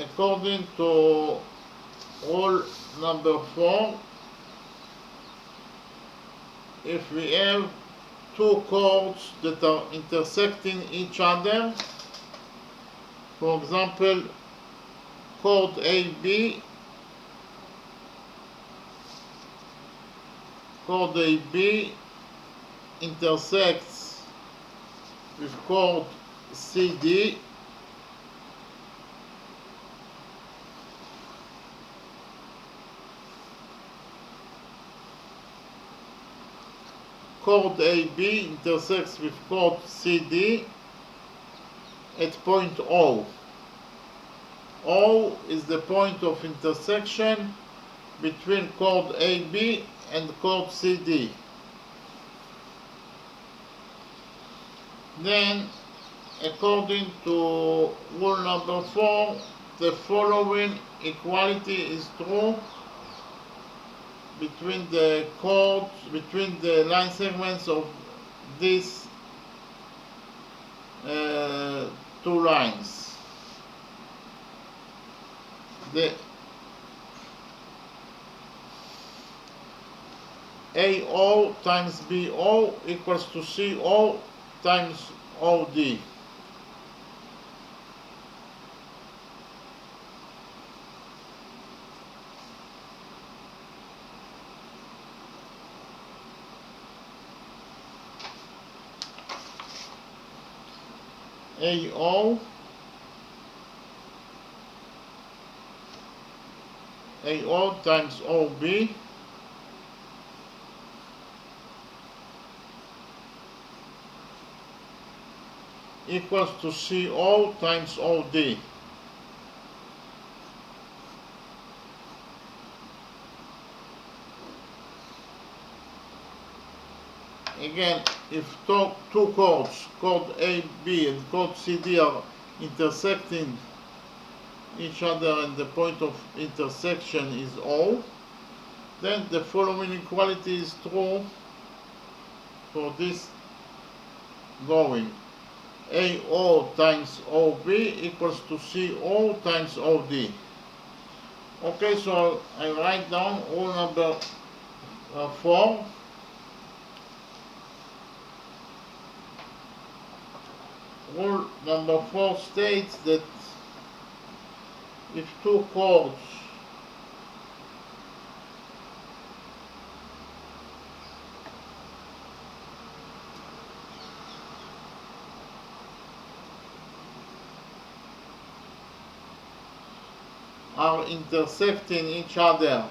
S1: According to rule number 4, if we have two chords that are intersecting each other. For example, chord AB, chord AB intersects with chord CD, chord AB intersects with chord CD at point O. O is the point of intersection between chord AB and chord CD. Then, according to rule number 4, the following equality is true between the chords, between the line segments of these two lines. The AO times BO equals to CO times OD. AO times OB equals to CO times OD. Again, if two chords, chord AB and chord CD, are intersecting each other and the point of intersection is O, then the following equality is true for this going. AO times OB equals to CO times OD. Okay, so I write down rule number 4. Rule number 4 states that if two chords are intersecting each other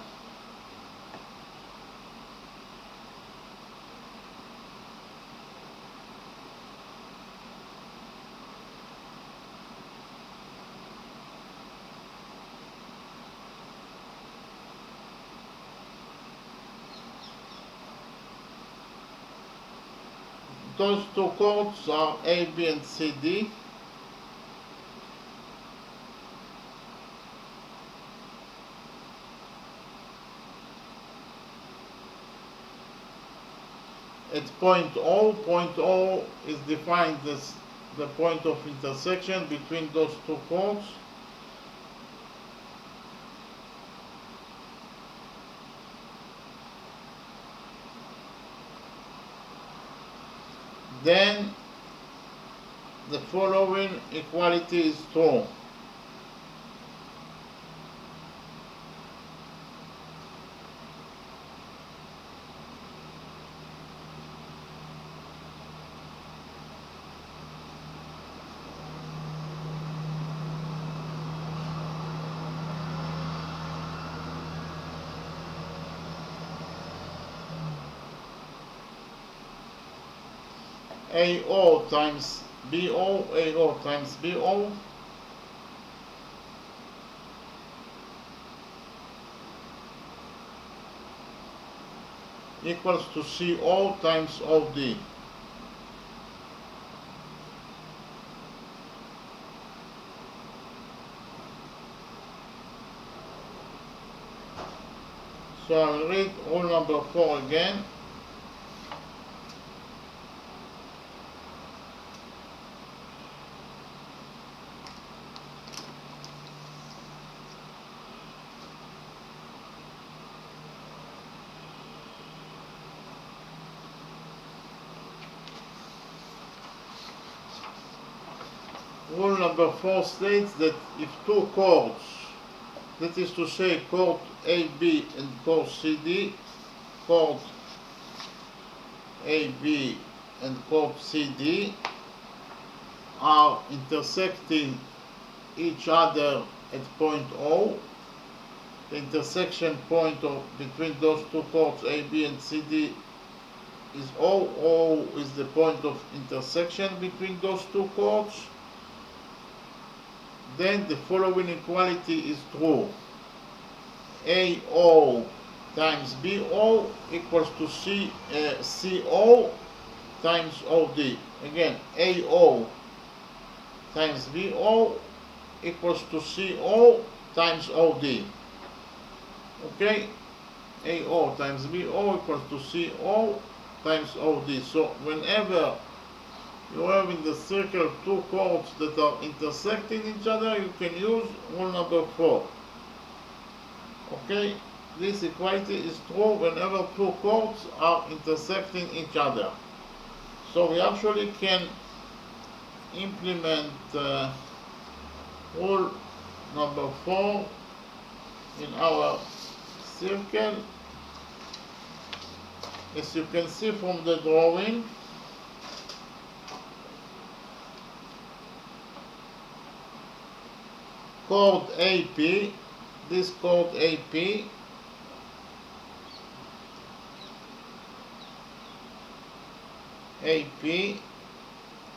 S1: those two chords are A, B, and C, D. At point O is defined as the point of intersection between those two chords. Then the following equality is true. AO times BO equals to CO times OD. So I'll read rule number 4 again. rule number 4 states that if two chords, that is to say chord AB and chord CD, chord AB and chord CD are intersecting each other at point O, the intersection point between those two chords AB and CD is O. O is the point of intersection between those two chords. Then the following equality is true. AO times BO equals to CO times OD. Again, AO times BO equals to CO times OD. Okay? AO times BO equals to CO times OD. So whenever you have in the circle two chords that are intersecting each other, you can use rule number 4. Okay? This equality is true whenever two chords are intersecting each other. So we actually can implement rule number 4 in our circle. As you can see from the drawing, chord AP, this chord AP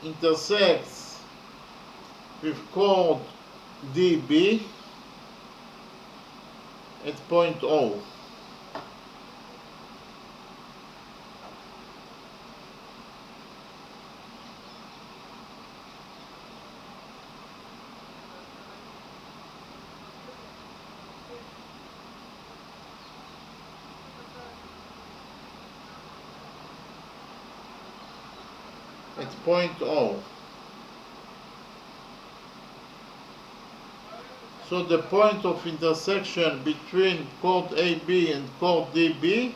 S1: intersects with chord DB at point O. At point O. So the point of intersection between chord AB and chord DB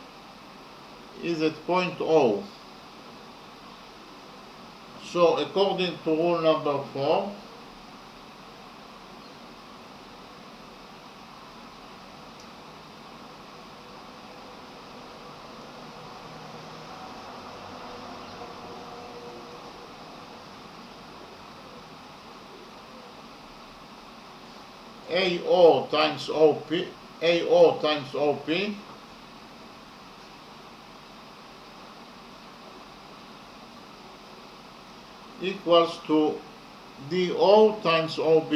S1: is at point O. So according to rule number 4, AO times OP equals to DO times OB.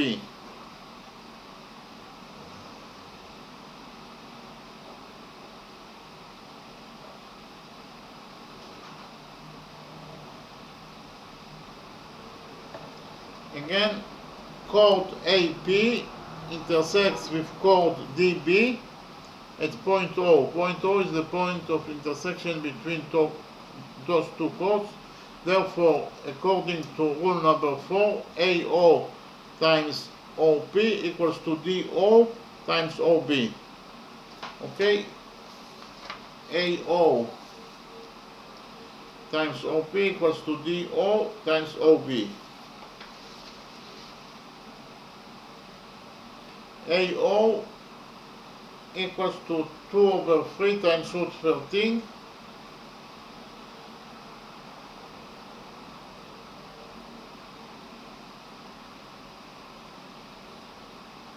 S1: Again, chord AP intersects with chord DB at point O. Point O is the point of intersection between those two chords. Therefore, according to rule number 4, AO times OP equals to DO times OB. Okay? AO times OP equals to DO times OB. AO equals to 2/3 times root 13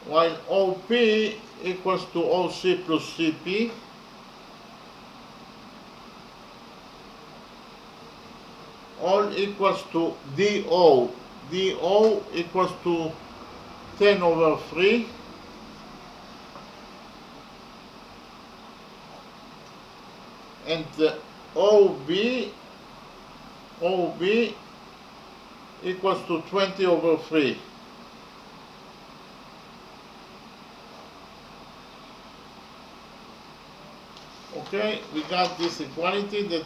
S1: while OP equals to OC plus CP, all equals to DO. DO equals to 10/3 and the OB equals to 20/3. Okay, we got this equality that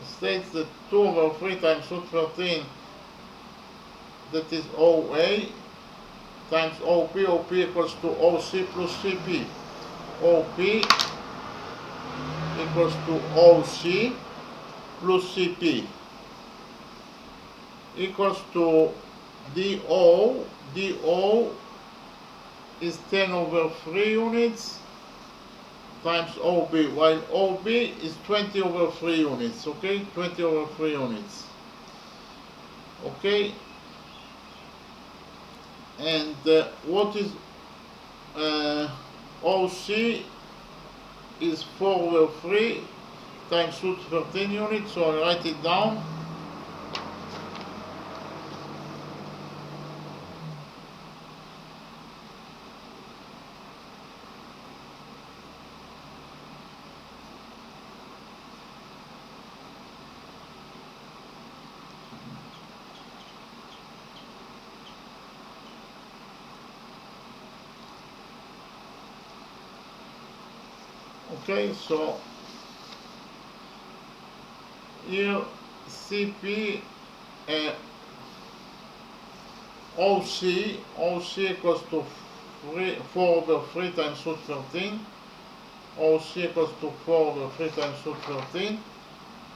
S1: states that 2/3 times root 13, that is OA, times OP. OP equals to OC plus CP. OP equals to OC plus CP equals to DO is 10 over 3 units times OB, while OB is 20 over 3 units, okay? 20 over 3 units, okay? And what is OC is 4 over 3 times root 13 units, so I write it down. Okay, so here CP OC equals to 4 over 3 times root 13. OC equals to 4 over 3 times root 13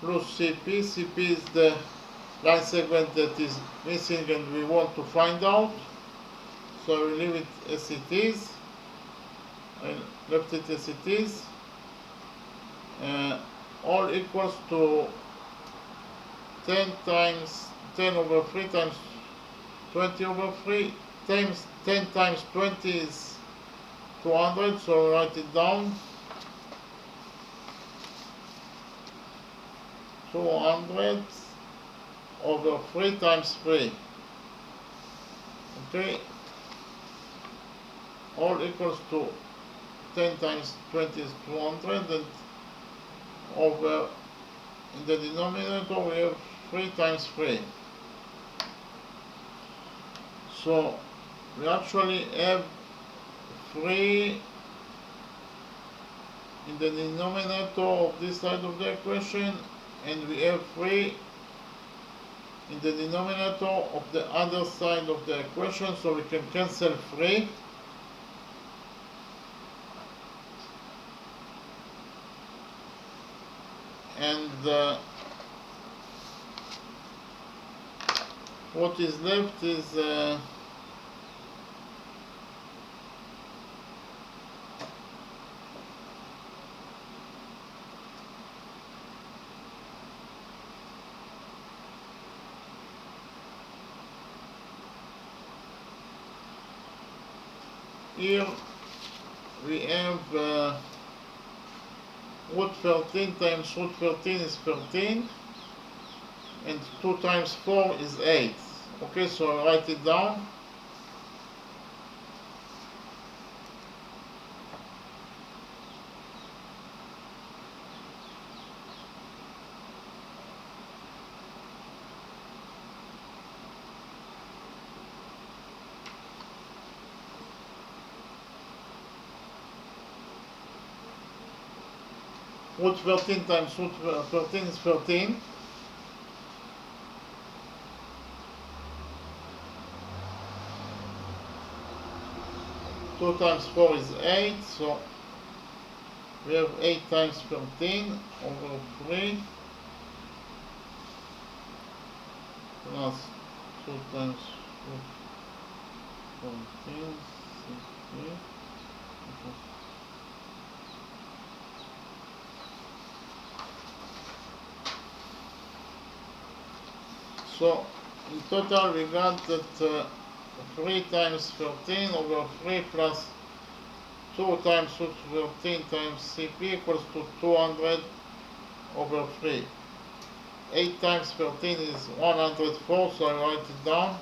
S1: plus CP. CP is the line segment that is missing and we want to find out. So we leave it as it is. I left it as it is. All equals to 10 times 10 over 3 times 20 over 3 times 10 times 20 is 200, so I write it down. 200 over 3 times 3. Okay, all equals to 10 times 20 is 200, and over in the denominator we have 3 times 3. So we actually have 3 in the denominator of this side of the equation, and we have 3 in the denominator of the other side of the equation, so we can cancel 3. And what is left is here we have root 13 times root 13 is 13, and 2 times 4 is 8. Okay, so I write it down. Root 13 times root 13 is 13. Two times 4 is 8, so we have 8 times 13 over 3 plus 2 times root 14, 60. So in total we got that 3 times 13 over 3 plus 2 times root 13 times CP equals to 200 over 3. 8 times 13 is 104, so I write it down.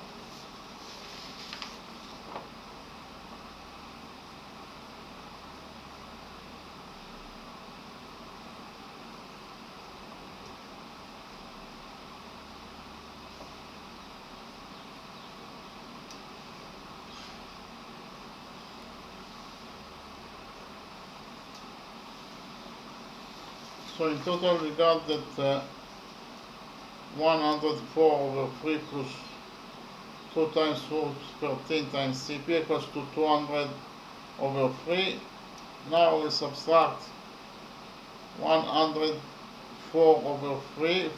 S1: So in total we got that 104 over 3 plus 2 times root 13 times CP equals to 200 over 3. Now we subtract 104 over 3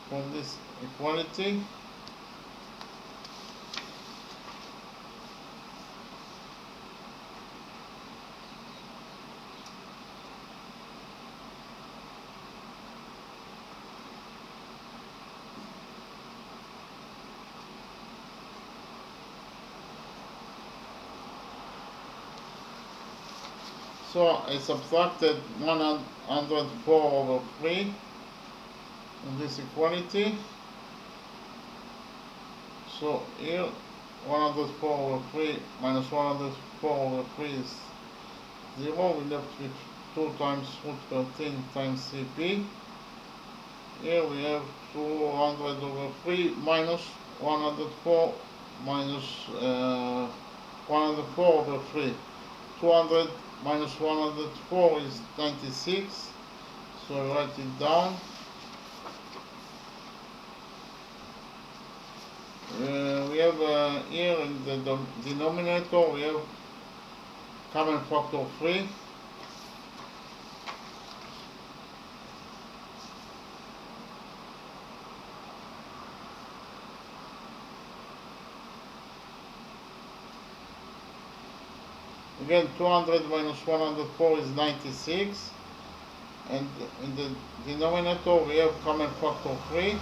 S1: from this equality. So I subtracted 104 over 3 in this equality. So here 104 over 3 minus 104 over 3 is 0. We left with 2 times root 13 times CP. Here we have 200 over 3 minus 104 minus 104 over 3. 200 minus 104 is 96. So I write it down. We have here in the denominator we have common factor 3. Again, 200 minus 104 is 96, and in the denominator we have common factor 3.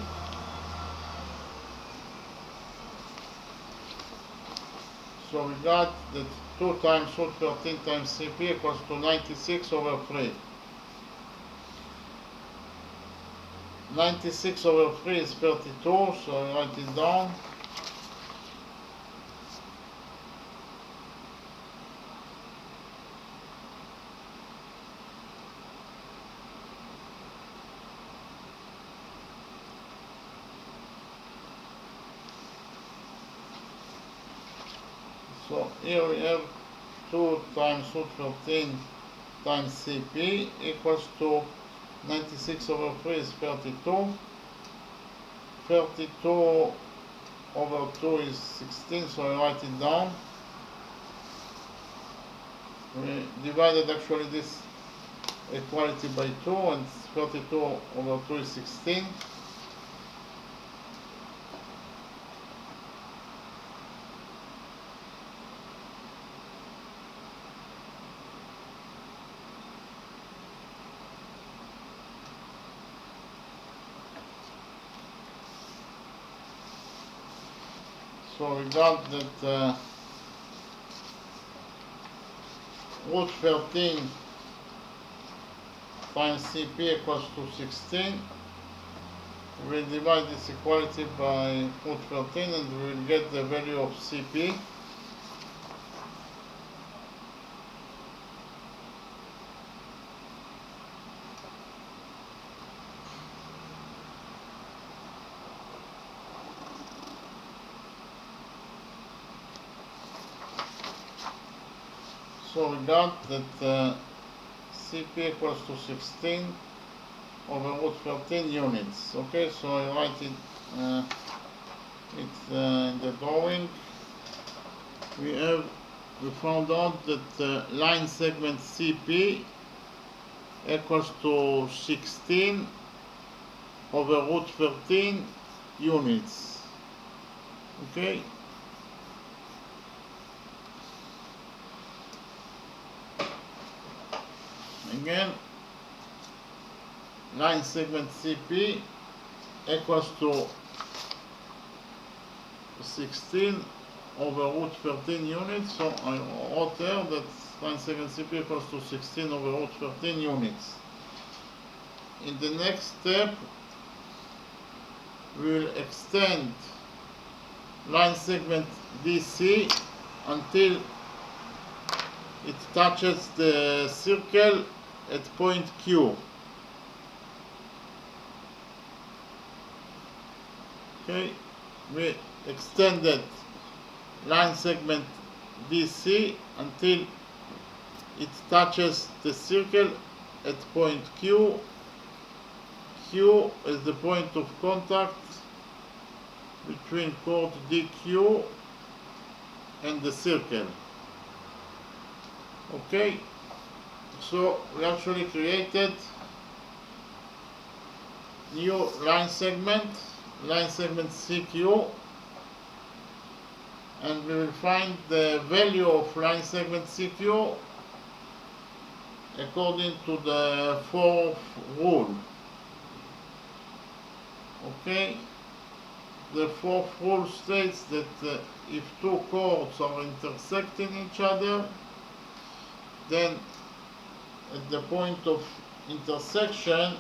S1: So we got that 2 times root 13 times CP equals to 96 over 3. 96 over 3 is 32, so I write it down. So here we have 2 times root 13 times CP equals to 96 over 3 is 32. 32 over 2 is 16, so I write it down. We divided actually this equality by 2, and 32 over 2 is 16. So we got that root 13 times CP equals to 16. We will divide this equality by root 13 and we will get the value of CP. So we got that CP equals to 16 over root 13 units. Okay, so I write it in the drawing. We found out that line segment CP equals to 16 over root 13 units. Okay. Again, line segment CP equals to 16 over root 13 units. So I wrote there that line segment CP equals to 16 over root 13 units. In the next step, we will extend line segment DC until it touches the circle at point Q. Okay, we extended line segment DC until it touches the circle at point Q. Q is the point of contact between chord DQ and the circle. Okay, so we actually created new line segment CQ, and we will find the value of line segment CQ according to the fourth rule. Okay, the fourth rule states that if two chords are intersecting each other, then at the point of intersection,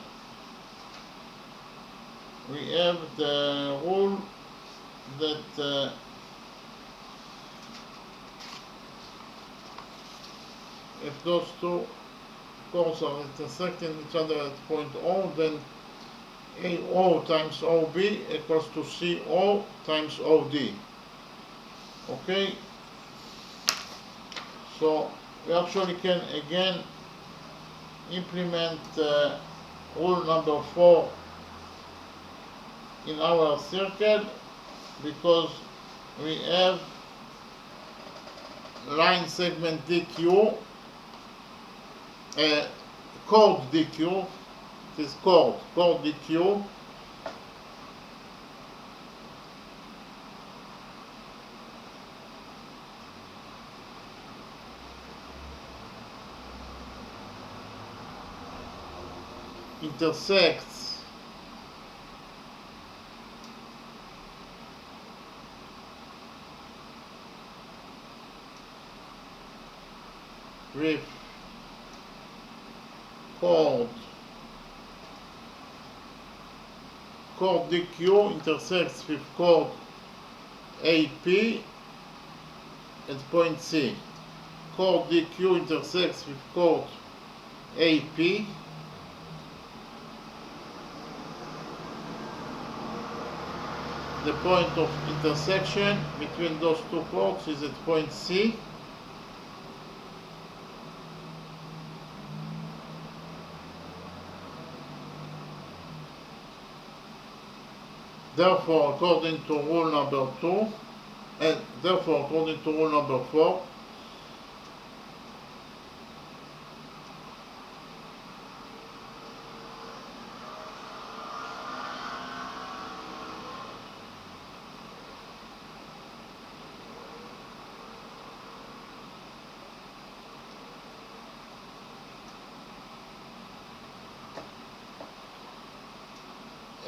S1: we have the rule that if those two chords are intersecting each other at point O, then AO times OB equals to CO times OD. Okay, so we actually can again implement rule number 4 in our circle, because we have line segment DQ, chord DQ, it is chord DQ, intersects with chord DQ, intersects with chord AP at point C. Chord DQ intersects with chord AP the point of intersection between those two chords is at point C. Therefore, according to rule number 2, and therefore according to rule number 4,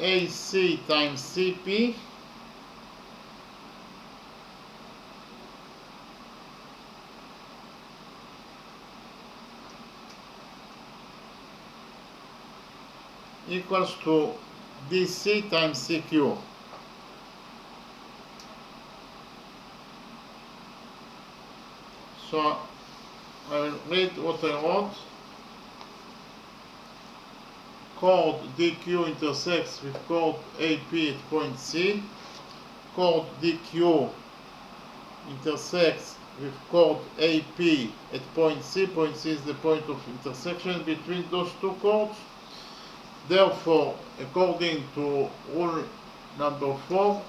S1: AC times CP equals to DC times CQ. So I will read what I wrote. Chord DQ intersects with chord AP at point C. Chord DQ intersects with chord AP at point C. Point C is the point of intersection between those two chords. Therefore, according to rule number 4,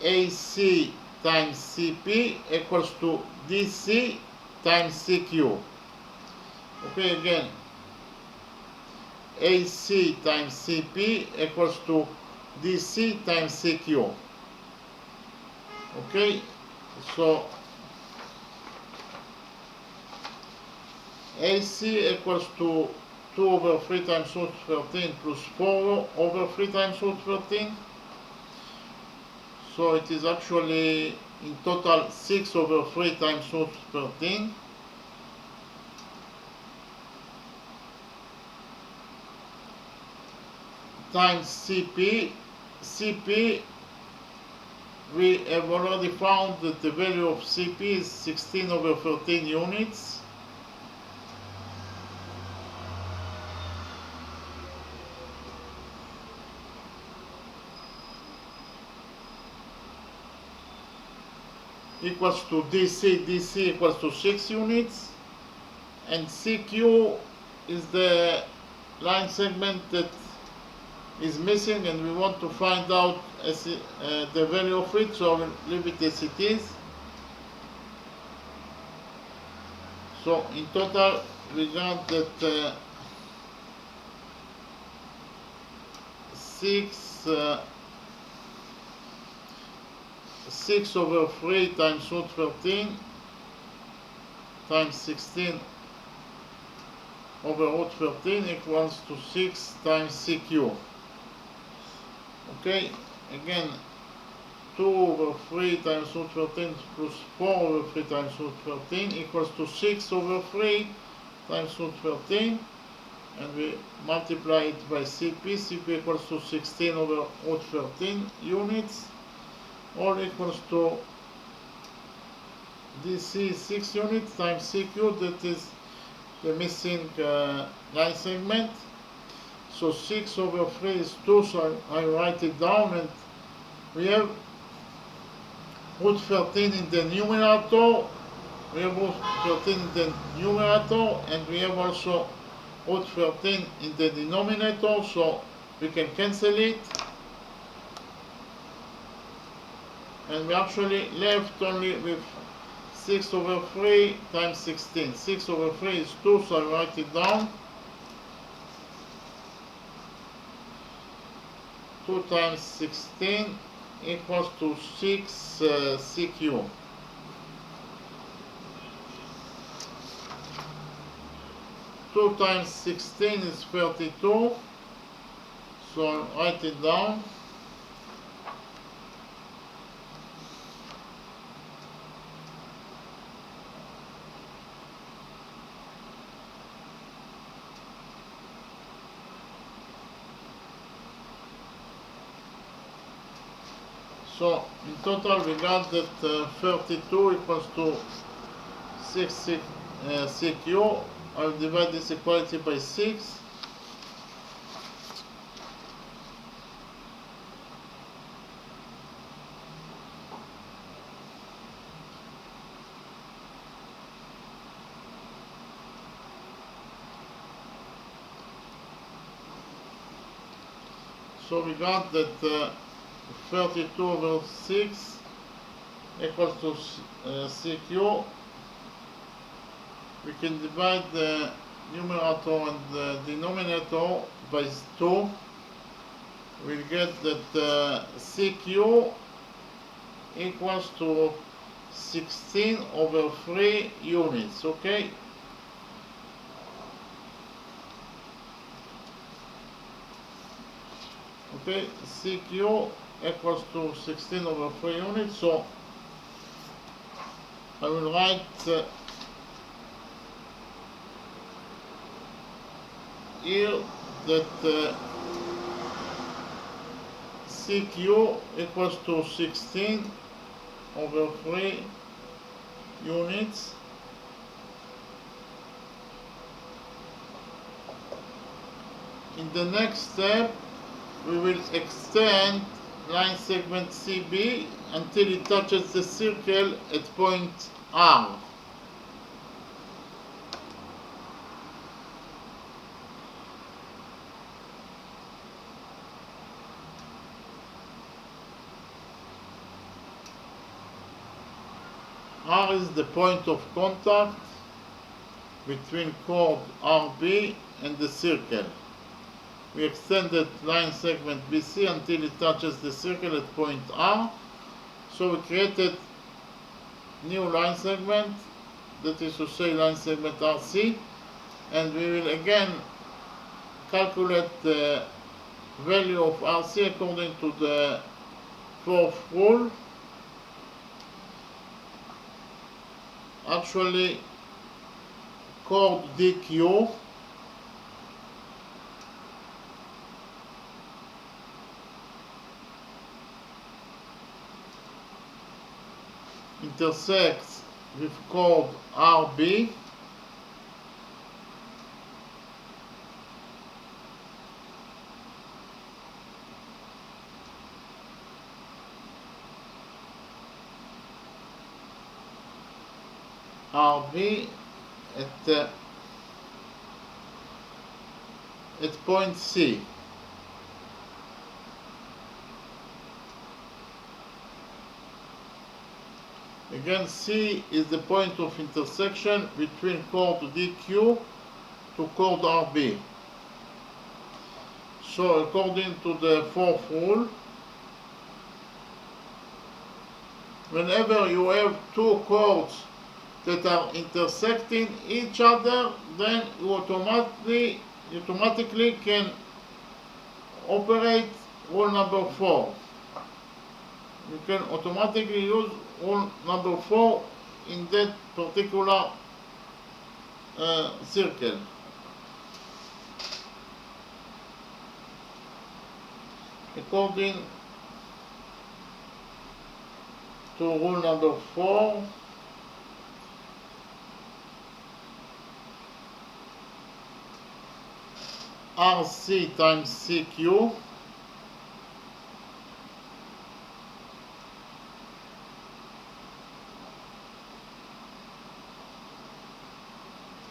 S1: AC times CP equals to DC times CQ. Okay, again, AC times CP equals to DC times CQ. Okay, so AC equals to 2 over 3 times root 13 plus 4 over 3 times root 13. So it is actually in total 6 over 3 times root 13. Times CP. CP, we have already found that the value of CP is 16 over 13 units. Equals to DC. DC equals to 6 units. And CQ is the line segment that is missing, and we want to find out the value of it, so I will leave it as it is. So in total we got that 6 over 3 times root 13 times 16 over root 13 equals to 6 times CQ. Okay, again, 2 over 3 times root 13 plus 4 over 3 times root 13 equals to 6 over 3 times root 13, and we multiply it by CP. CP equals to 16 over root 13 units, all equals to DC 6 units times CQ, that is the missing line segment. So 6 over 3 is 2, so I write it down, and we have root 13 in the numerator. We have root 13 in the numerator, and we have also root 13 in the denominator, so we can cancel it. And we actually left only with 6 over 3 times 16. 6 over 3 is 2, so I write it down. 2 times 16 equals to 6 CQ. Two times 16 is 32, so I'll write it down. So in total we got that 32 equals to 6 CQ. I'll divide this equality by 6. So we got that 32 over 6 equals to CQ. We can divide the numerator and the denominator by 2. We'll get that CQ equals to 16 over 3 units, okay? Okay, CQ equals to 16 over 3 units, so I will write here that CQ equals to 16 over 3 units. In the next step, we will extend line segment CB until it touches the circle at point R. R is the point of contact between chord RB and the circle. We extended line segment BC until it touches the circle at point R. So we created new line segment, that is to say line segment RC, and we will again calculate the value of RC according to the fourth rule. Actually, chord DQ intersects with chord RB, at point C. Again, C is the point of intersection between chord DQ to chord RB. So according to the fourth rule, whenever you have two chords that are intersecting each other, then you automatically can operate rule number 4. You can automatically use rule number 4 in that particular circle. According to rule number 4, RC times CQ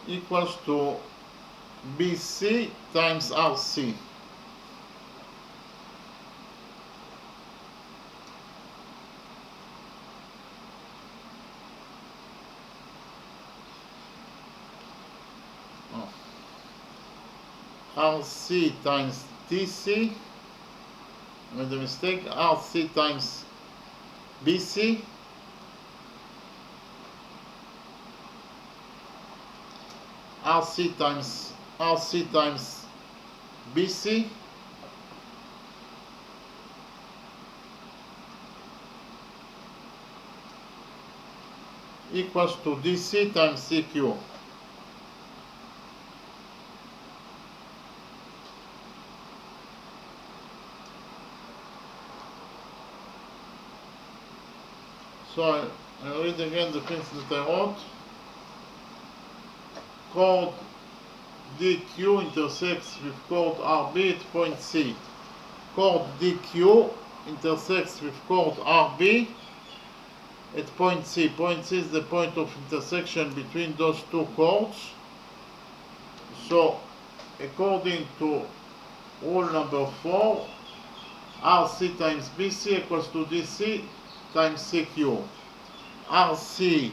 S1: equals to BC times RC. RC times TC, I made a mistake, RC times BC RC times BC equals to DC times CQ. So I read again the things that I wrote. Chord DQ intersects with chord RB at point C. Chord DQ intersects with chord RB at point C. Point C is the point of intersection between those two chords. So according to rule number 4, RC times BC equals to DC times CQ. RC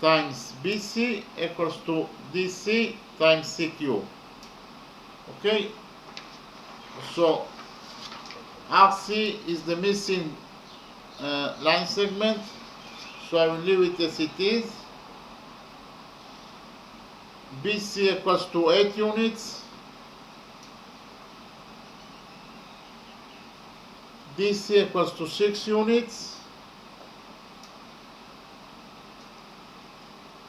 S1: times BC equals to DC times CQ. Okay, so RC is the missing line segment, so I will leave it as it is. BC equals to 8 units. DC equals to 6 units.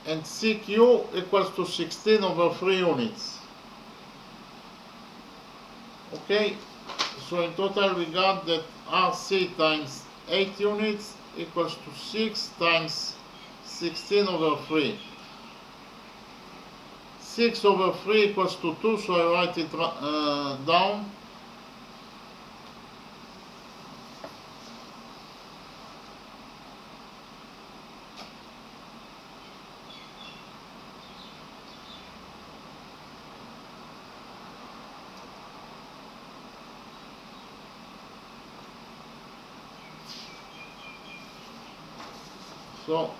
S1: And CQ equals to 16 over 3 units. Okay, so in total we got that RC times 8 units equals to 6 times 16 over 3. 6 over 3 equals to 2, so I write it down. So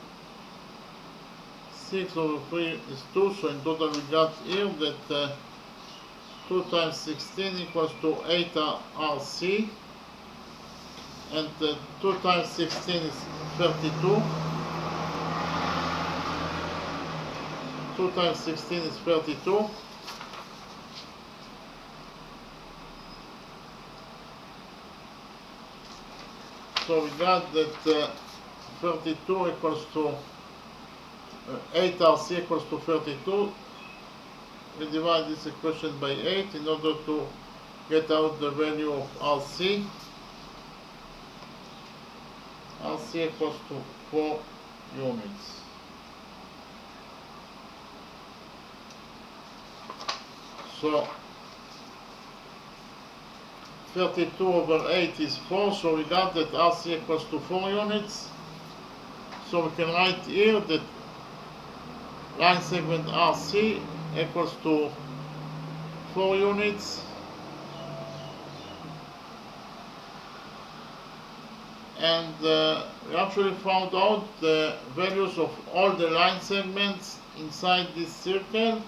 S1: 6 over 3 is 2, so in total we got here that 2 times 16 equals to 8 RC, and 2 times 16 is 32. 2 times 16 is 32. So we got that 32 equals to 8 RC equals to 32. We divide this equation by 8 in order to get out the value of RC. RC equals to 4 units. So 32 over 8 is 4, so we got that RC equals to 4 units. So we can write here that line segment RC equals to 4 units, and we actually found out the values of all the line segments inside this circle,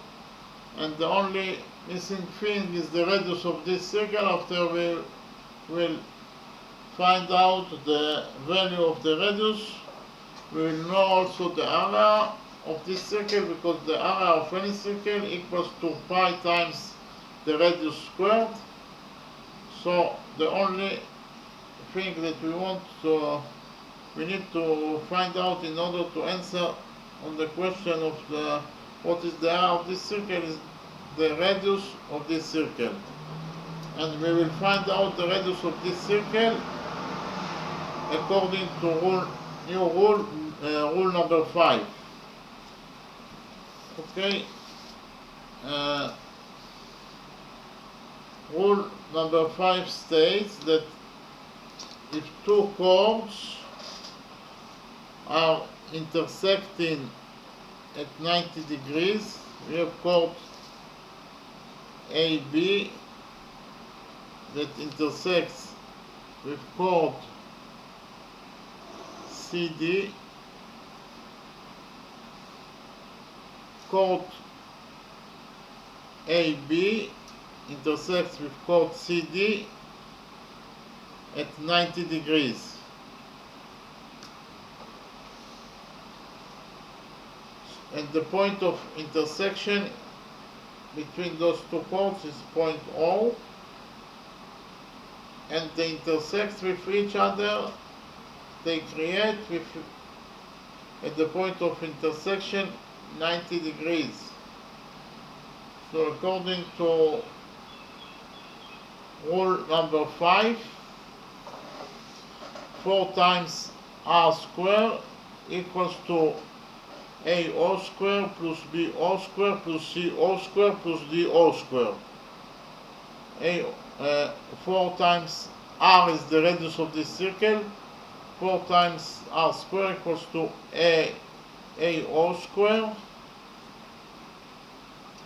S1: and the only missing thing is the radius of this circle. After we will find out the value of the radius, we will know also the area of this circle, because the area of any circle equals to pi times the radius squared. So the only thing that we need to find out in order to answer on the question of the What is the area of this circle is the radius of this circle. And we will find out the radius of this circle according to rule number 5. Okay. Uh, Rule number 5 states that if two chords are intersecting at 90 degrees, we have chord AB that intersects with chord CD, chord AB intersects with chord CD at 90 degrees. And the point of intersection between those two chords is point O, and they intersect with each other. They create with, at the point of intersection, 90 degrees. So according to rule number 5, 4 times R square equals to AO square plus BO square plus CO square plus DO square. 4 times R is the radius of this circle. 4 times R square equals to AO square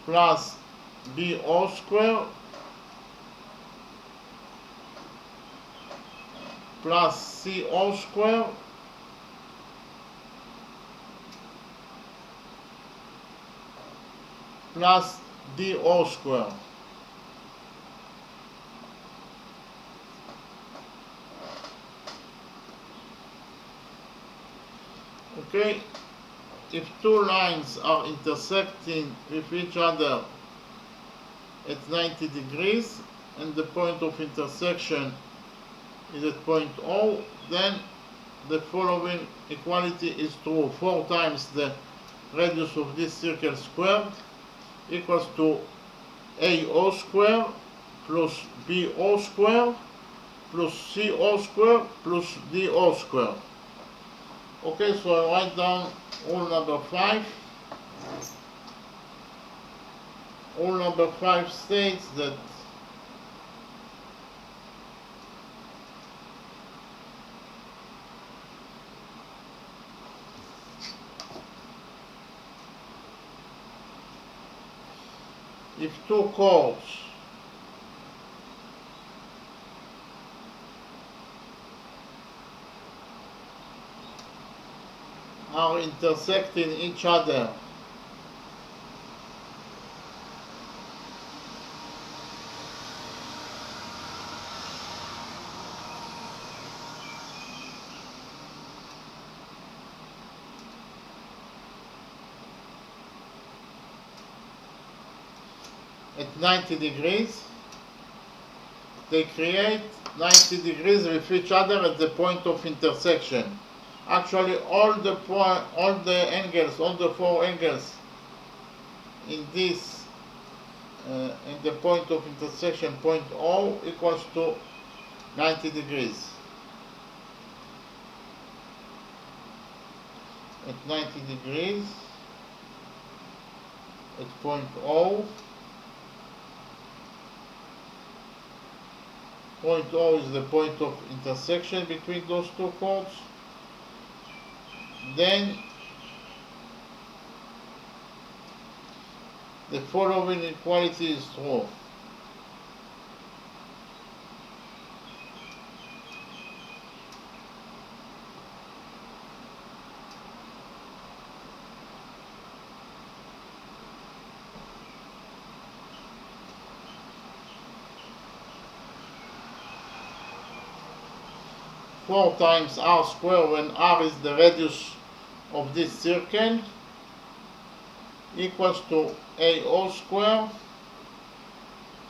S1: plus BO square plus CO square plus DO square. Okay, if two lines are intersecting with each other at 90 degrees and the point of intersection is at point O, then the following equality is true. 4 times the radius of this circle squared equals to AO square plus BO square plus CO square plus DO square. Okay, so I write down rule number 5. Rule number 5 states that if two chords are intersecting each other at 90 degrees, they create 90 degrees with each other at the point of intersection. Actually, all the angles, all the 4 angles in this, in the point of intersection, point O, equals to 90 degrees. At 90 degrees, at point O, point O is the point of intersection between those two chords. Then the following equality is true. Four times R square, when R is the radius of this circle, equals to AO square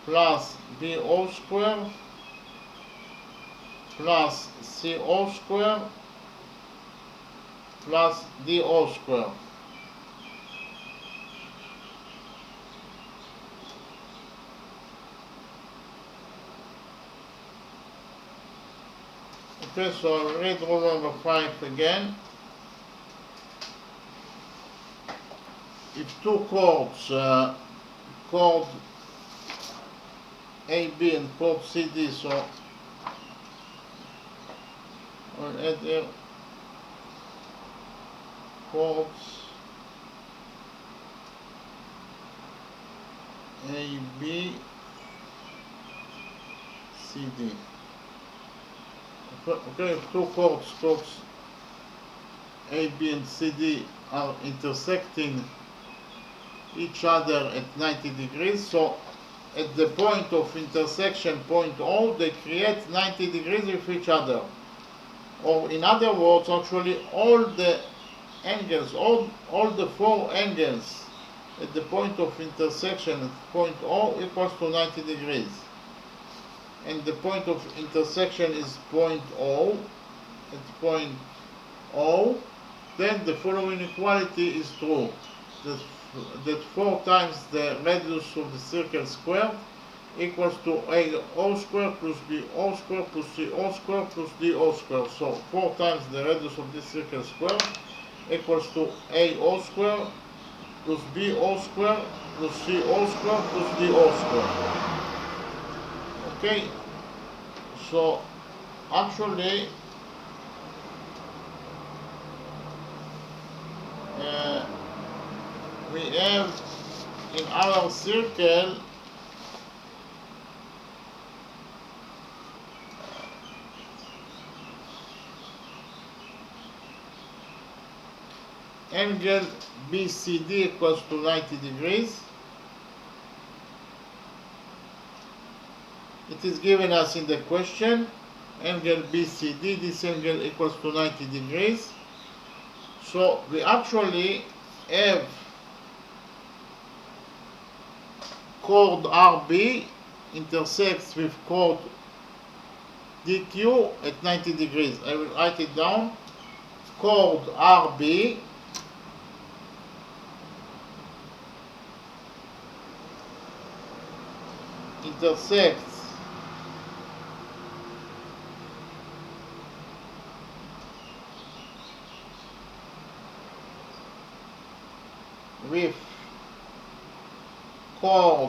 S1: plus BO square plus CO square plus DO square. Okay, so I'll read rule number 5 again. If two chords, chord A, B and chord C, D, so I'll add here chords A, B, C, D. Okay, if two chords A, B and C, D are intersecting each other at 90 degrees, so at the point of intersection, point O, they create 90 degrees with each other. Or in other words, actually all the angles, all the four angles at the point of intersection at point O equals to 90 degrees. And the point of intersection is point O, at point O, then the following equality is true. That 4 times the radius of the circle squared equals to AO squared plus BO squared plus CO squared plus DO squared. So 4 times the radius of this circle squared equals to AO squared plus BO squared plus CO squared plus DO squared. Okay, so actually we have in our circle angle BCD equals to 90 degrees. It is given us in the question, angle BCD, this angle equals to 90 degrees. So we actually have chord RB intersects with chord DQ at 90 degrees. I will write it down. Chord RB intersects with chord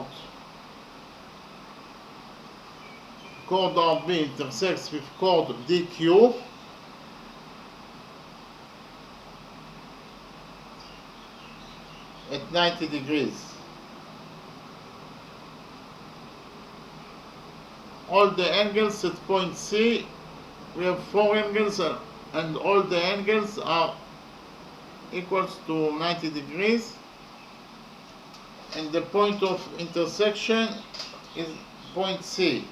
S1: RB intersects with chord DQ at 90 degrees. All the angles at point C, we have 4 angles and all the angles are equals to 90 degrees, and the point of intersection is point C.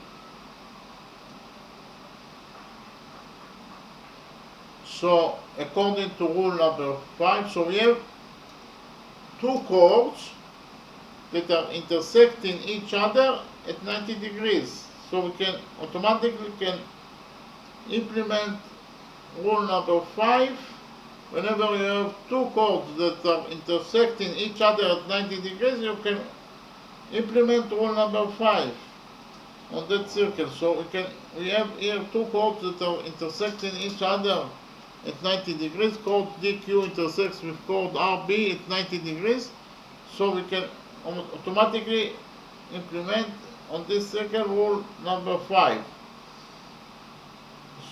S1: So according to rule number 5, so we have two chords that are intersecting each other at 90 degrees. So we can automatically implement rule number 5. Whenever you have two chords that are intersecting each other at 90 degrees, you can implement rule number 5 on that circle. So we have here two chords that are intersecting each other at 90 degrees. Chord DQ intersects with chord RB at 90 degrees. So we can automatically implement on this circle rule number 5.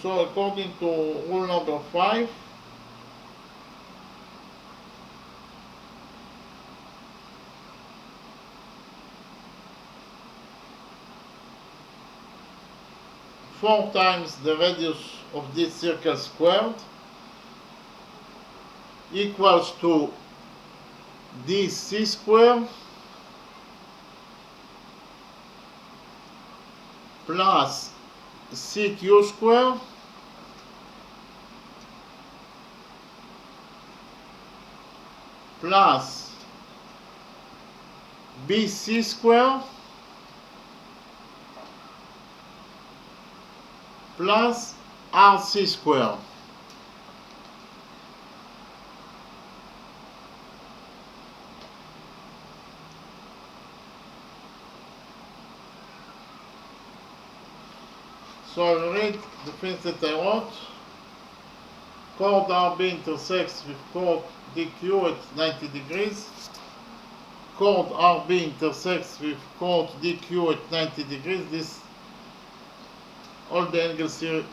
S1: So according to rule number 5, four times the radius of this circle squared equals to DC squared plus CQ squared plus BC squared plus RC squared. So I will read the things that I wrote. Chord RB intersects with chord DQ at 90 degrees. Chord RB intersects with chord DQ at 90 degrees. All the angles here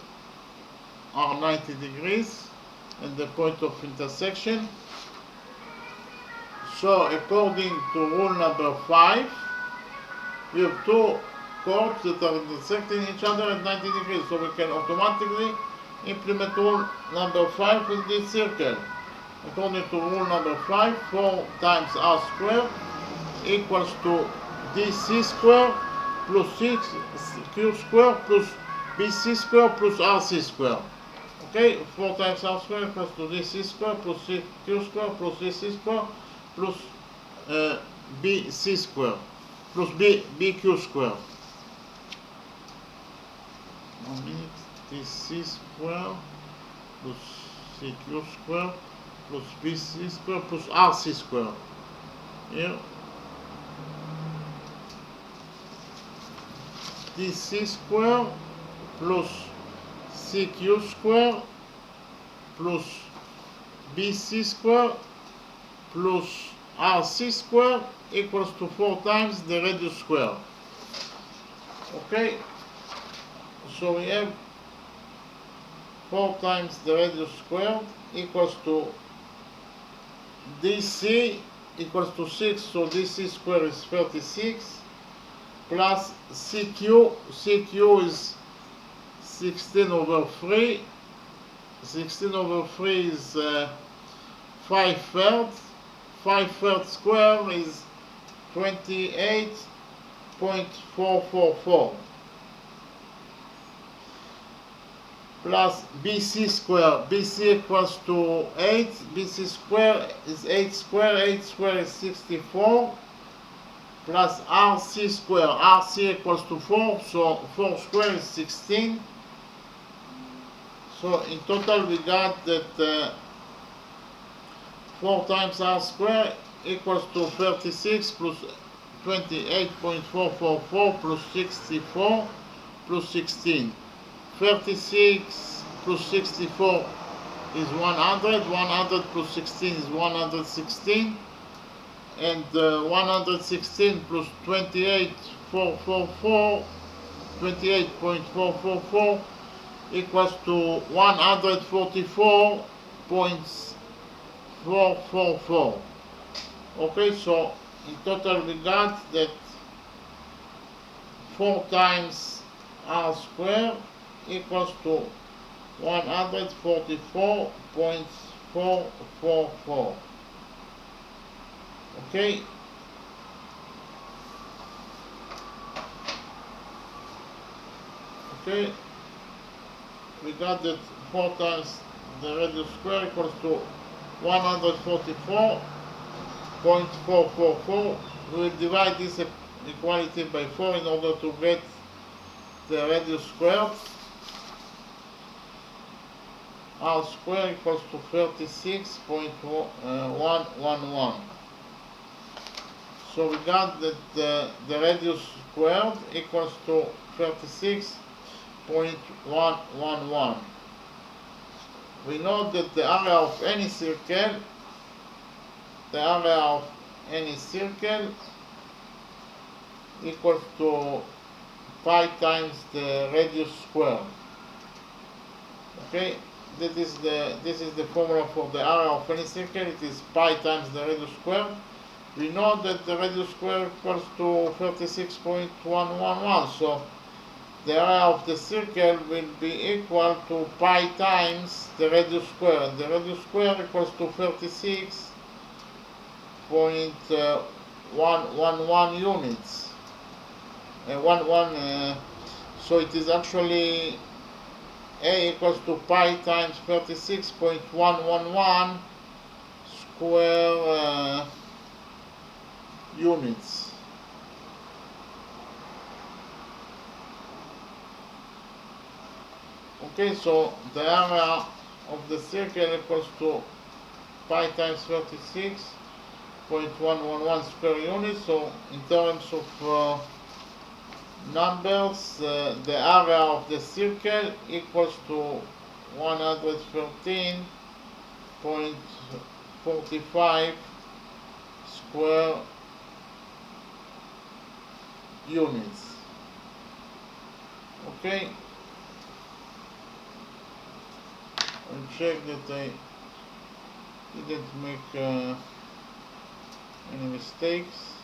S1: are 90 degrees and the point of intersection. So according to rule number 5, we have two chords that are intersecting each other at 90 degrees, so we can automatically implement rule number 5 in this circle. According to rule number 5, 4 times r squared equals to dc squared plus 6q squared plus bc squared plus rc squared. Okay, 4 times r squared equals to dc squared plus 6q squared plus dc squared plus bc squared plus bq squared. 1 minute, dc squared plus cq squared plus bc squared plus rc squared. Here, dc squared plus cq squared plus bc squared plus rc squared equals to 4 times the radius squared. Okay, so we have 4 times the radius squared equals to dc equals to 6, so dc squared is 36 plus cq is 16 over 3. 16 over 3 is 5 thirds. 5 thirds square is 28.444 plus bc square. Bc equals to 8. Bc square is 8 square. 8 square is 64 plus rc square. Rc equals to 4, so 4 square is 16. So in total we got that 4 times r square equals to 36 plus 28.444 plus 64 plus 16. 36 plus 64 is 100. 100 plus 16 is 116. And 116 plus 28.444 equals to 144.444. Okay, so in total we got that 4 times r squared equals to 144.444. Okay, we got that 4 times the radius square equals to 144.444. We will divide this equality by 4 in order to get the radius squared. R squared equals to 36.111. So we got that the radius squared equals to 36.111. We know that the area of any circle, equals to pi times the radius squared. Okay, this is the formula for the area of any circle. It is pi times the radius squared. We know that the radius squared equals to 36.111, so the area of the circle will be equal to pi times the radius squared. The radius squared equals to 36.111 units. So it is actually A equals to pi times 36.111 square units. Okay, so the area of the circle equals to pi times 36.111 square units. So in terms of numbers. The area of the circle equals to 113.45 square units. Okay, I'll check that I didn't make any mistakes.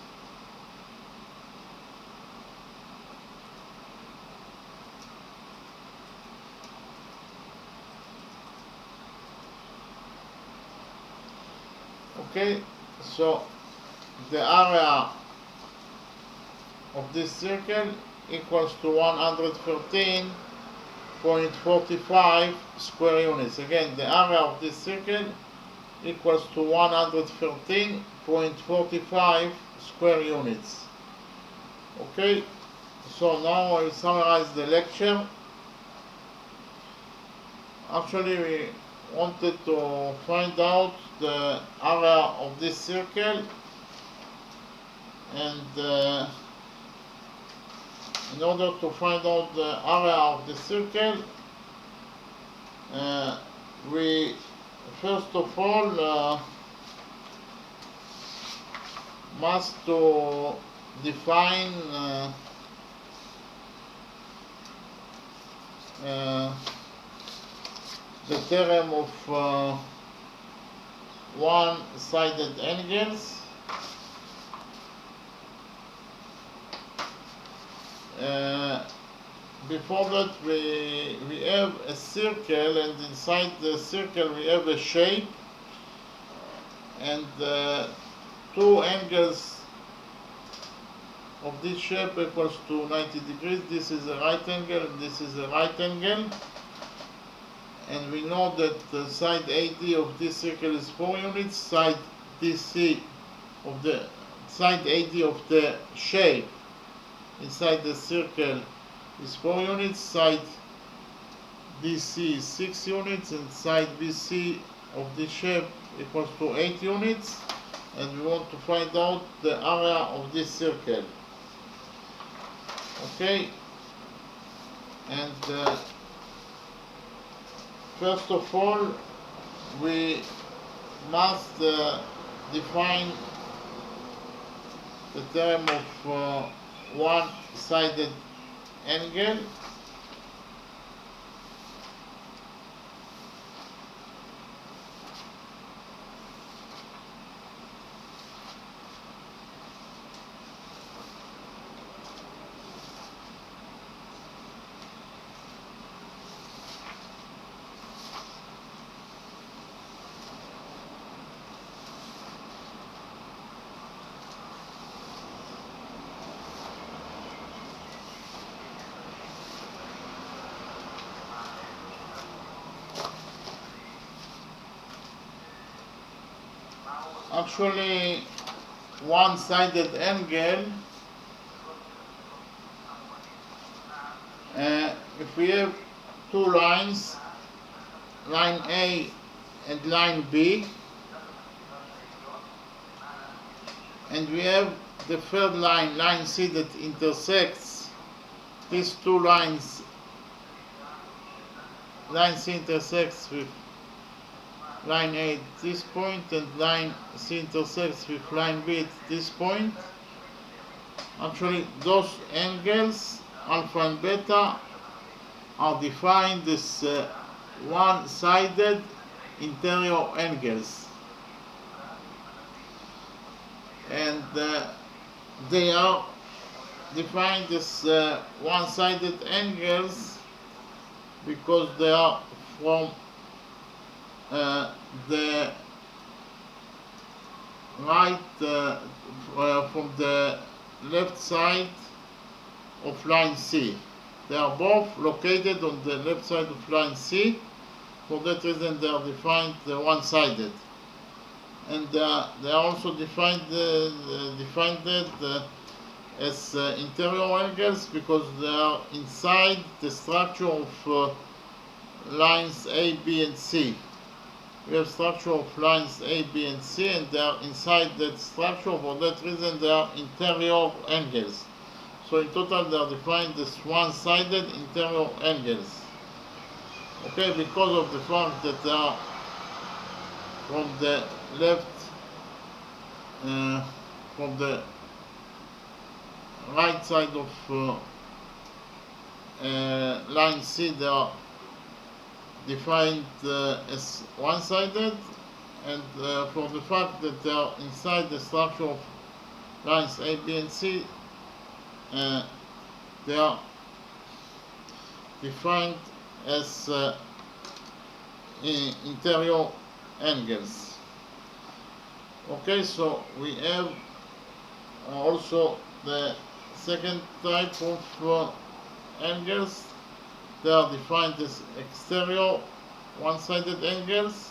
S1: Okay, so the area of this circle equals to 113.45 square units. Again, the area of this circle equals to 113.45 square units. Okay, so now I will summarize the lecture. Actually, we wanted to find out the area of this circle, and in order to find out the area of the circle, we first of all must to define the theorem of one-sided angles. Before that, we have a circle, and inside the circle we have a shape, and two angles of this shape equals to 90 degrees. This is a right angle and this is a right angle, and we know that the side AD of this circle is 4 units, side DC of the side AD of the shape inside the circle is 4 units, side DC is 6 units, and side BC of this shape equals to 8 units, and we want to find out the area of this circle. Okay, and first of all we must define the term of one-sided angle. Actually, one-sided angle, if we have two lines, line A and line B, and we have the third line, line C, that intersects these two lines. Line C intersects with line A at this point, and line C intersects with line B at this point. Actually, those angles, alpha and beta, are defined as one-sided interior angles, and they are defined as one-sided angles because they are from the right, from the left side of line C. They are both located on the left side of line C. For that reason, they are defined one-sided, and they are also defined as interior angles because they are inside the structure of lines A, B, and C. We have structure of lines A, B, and C, and they are inside that structure. For that reason, they are interior angles. So in total they are defined as one-sided interior angles. Okay, because of the fact that they are from the left, uh, from the right side of line C, they are defined as one-sided, and for the fact that they are inside the structure of lines A, B, and C, they are defined as interior angles. Okay, so we have also the second type of angles. They are defined as exterior one-sided angles,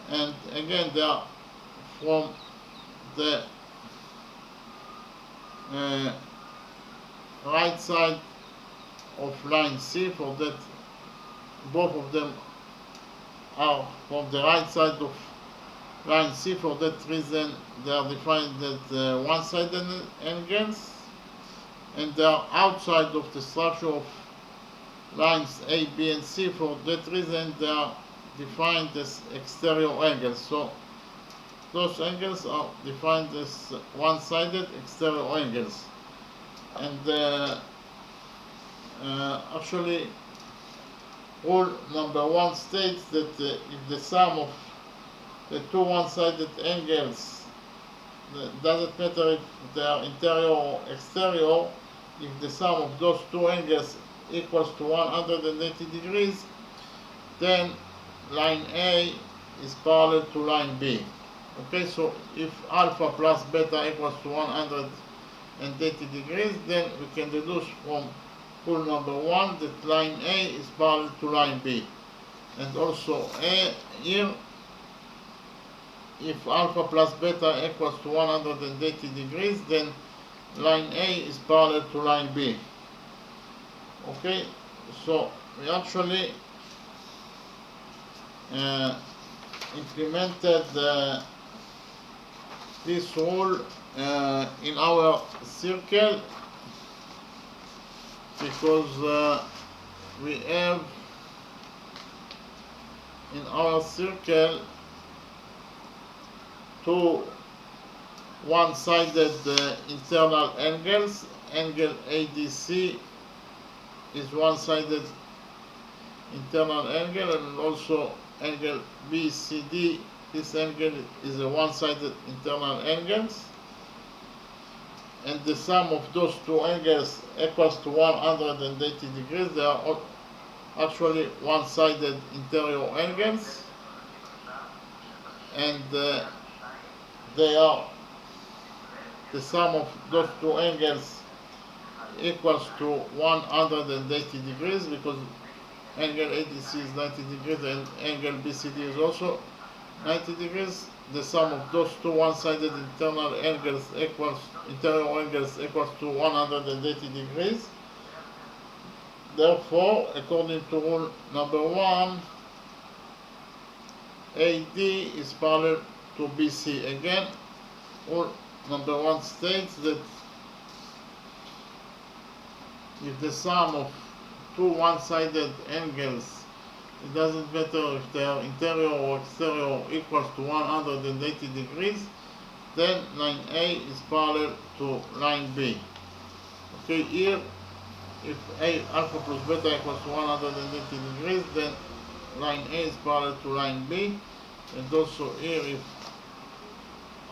S1: and again they are from the right side of line C. For that, both of them are from the right side of line C. For that reason, they are defined as one-sided angles, and they are outside of the structure of lines A, B, and C. For that reason, they are defined as exterior angles. So those angles are defined as one-sided exterior angles. And actually, rule number 1 states that if the sum of the two one-sided angles, doesn't matter if they are interior or exterior, if the sum of those two angles equals to 180 degrees, then line A is parallel to line B. Okay, so if alpha plus beta equals to 180 degrees, then we can deduce from rule number 1 that line A is parallel to line B. And also here, if alpha plus beta equals to 180 degrees, then line A is parallel to line B. Okay, so we actually implemented this rule in our circle, because we have in our circle two one-sided internal angles. Angle ADC is one-sided internal angle, and also angle BCD, this angle is a one-sided internal angles, and the sum of those two angles equals to 180 degrees. They are actually one-sided interior angles, and they are the sum of those two angles equals to 180 degrees, because angle ADC is 90 degrees and angle BCD is also 90 degrees. The sum of those two one-sided internal angles equals interior angles equals to 180 degrees. Therefore, according to rule number 1, AD is parallel to BC. Again, rule number 1 states that if the sum of two one-sided angles, it doesn't matter if they are interior or exterior, equals to 180 degrees, then line A is parallel to line B. Okay, here, if A alpha plus beta equals to 180 degrees, then line A is parallel to line B. And also here, if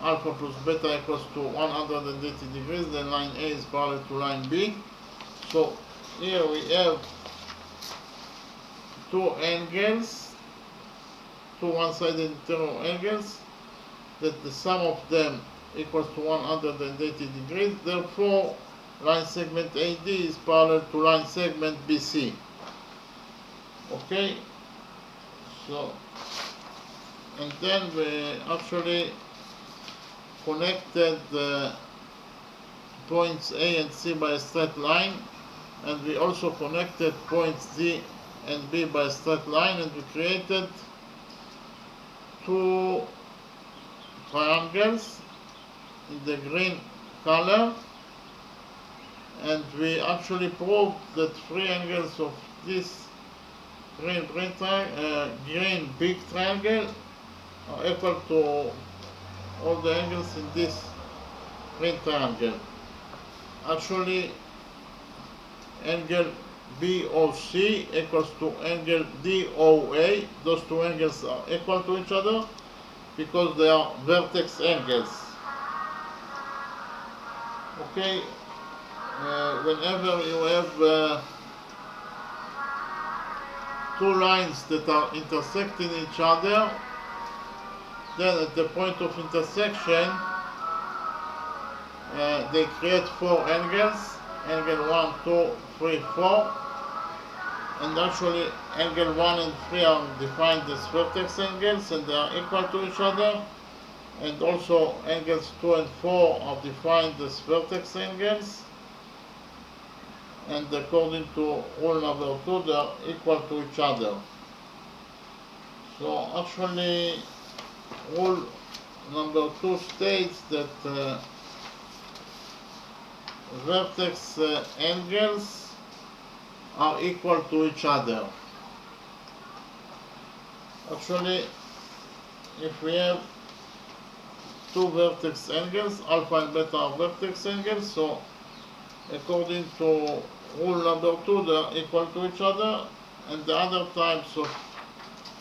S1: alpha plus beta equals to 180 degrees, then line A is parallel to line B. So here we have two angles, two one-sided interior angles, that the sum of them equals to 180 degrees. Therefore, line segment AD is parallel to line segment BC. Okay, so, and then we actually connected the points A and C by a straight line, and we also connected points D and B by a straight line, and we created two triangles in the green color, and we actually proved that three angles of this green big triangle are equal to all the angles in this green triangle. Actually, angle BOC equals to angle DOA. Those two angles are equal to each other because they are vertex angles. Okay, whenever you have two lines that are intersecting each other, then at the point of intersection they create four angles, angle 1, 2, 3, 4, and actually angle 1 and 3 are defined as vertex angles and they are equal to each other, and also angles 2 and 4 are defined as vertex angles, and according to rule number 2 they are equal to each other. So actually rule number 2 states that vertex angles are equal to each other. Actually, if we have two vertex angles, alpha and beta are vertex angles, so according to rule number 2 they are equal to each other, and the other types of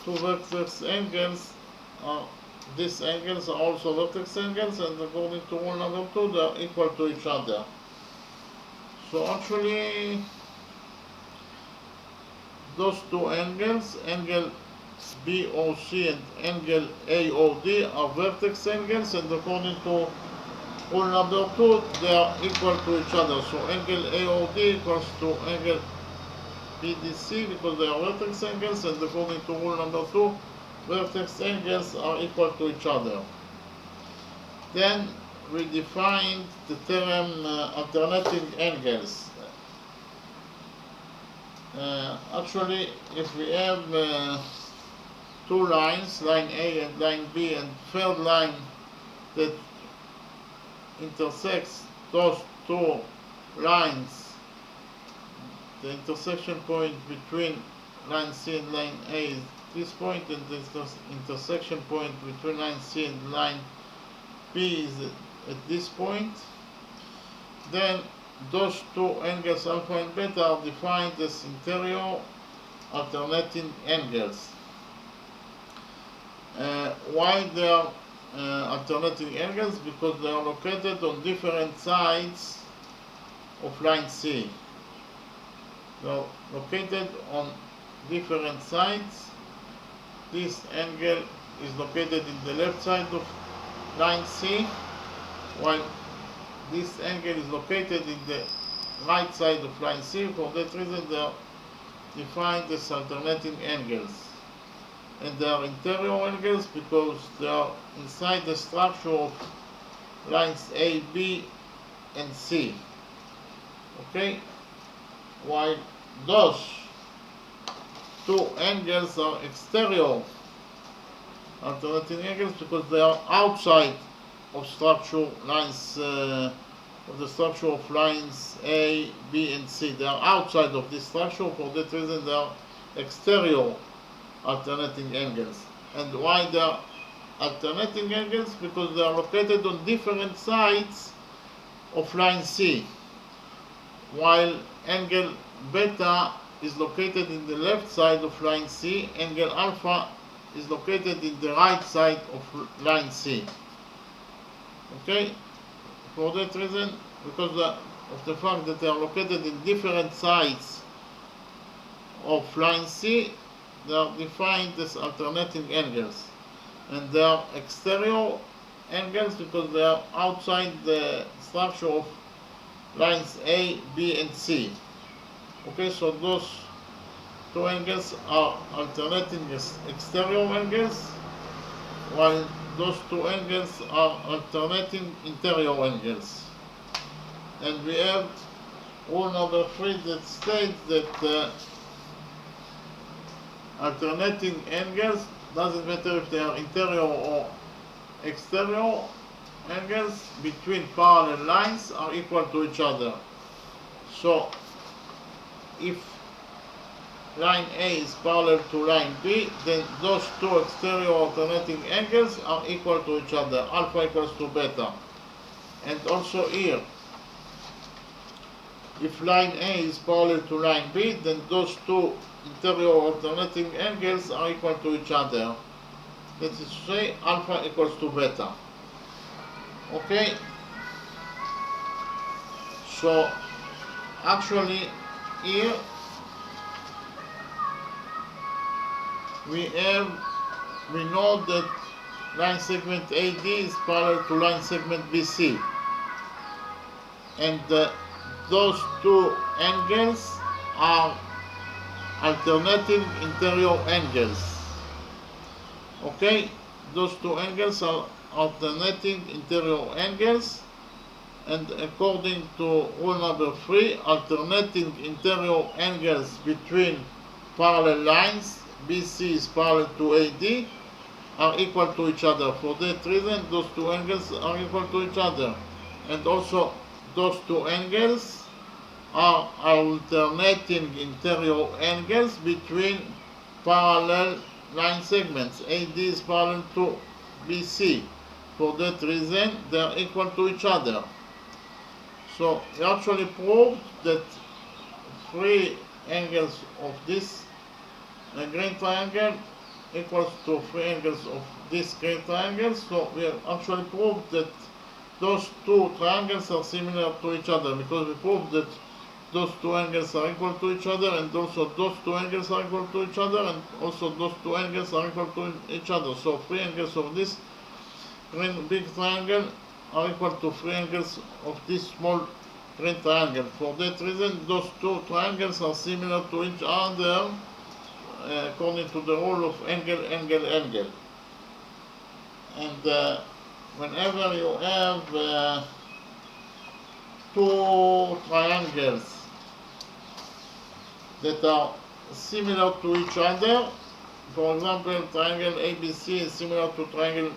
S1: two vertex angles are these angles are also vertex angles, and according to rule number 2 they are equal to each other. So actually those two angles, angle BOC and angle AOD, are vertex angles, and according to rule number 2 they are equal to each other. So angle AOD equals to angle BDC because they are vertex angles, and according to rule number 2 vertex angles are equal to each other. Then we defined the term alternating angles. Actually, if we have two lines, line A and line B, and third line that intersects those two lines, the intersection point between line C and line A is this point, and the intersection point between line C and line B is at this point, then those two angles alpha and beta are defined as interior alternating angles. Why they are alternating angles? Because they are located on different sides of line C. They are located on different sides. This angle is located in the left side of line C, while this angle is located in the right side of line C. For that reason they are defined as alternating angles. And they are interior angles because they are inside the structure of lines A, B and C. Okay? While those two angles are exterior alternating angles because they are outside of structure lines of the structure of lines A, B and C. They are outside of this structure. For that reason they are exterior alternating angles. And why they are alternating angles? Because they are located on different sides of line C. While angle beta is located in the left side of line C, angle alpha is located in the right side of line C. Okay? For that reason, because of the fact that they are located in different sides of line C, they are defined as alternating angles. And they are exterior angles because they are outside the structure of lines A, B and C. Okay, so those two angles are alternating as exterior angles, while those two angles are alternating interior angles. And we have rule number 3 that states that alternating angles, doesn't matter if they are interior or exterior angles, between parallel lines are equal to each other. So if line A is parallel to line B, then those two exterior alternating angles are equal to each other, alpha equals to beta. And also here, if line A is parallel to line B, then those two interior alternating angles are equal to each other. That is to say, alpha equals to beta. Okay? So, actually, here we know that line segment AD is parallel to line segment BC. And those two angles are alternating interior angles. Okay, those two angles are alternating interior angles, and according to rule number 3, alternating interior angles between parallel lines, BC is parallel to AD, are equal to each other. For that reason, those two angles are equal to each other. And also, those two angles are alternating interior angles between parallel line segments. AD is parallel to BC. For that reason, they are equal to each other. So we actually proved that three angles of this green triangle equals to three angles of this green triangle. So we have actually proved that those two triangles are similar to each other, because we proved that those two angles are equal to each other, and also those two angles are equal to each other, and also those two angles are equal to each other. So three angles of this green big triangle are equal to three angles of this small green triangle. For that reason, those two triangles are similar to each other according to the rule of angle, angle, angle. And whenever you have two triangles that are similar to each other, for example, triangle ABC is similar to triangle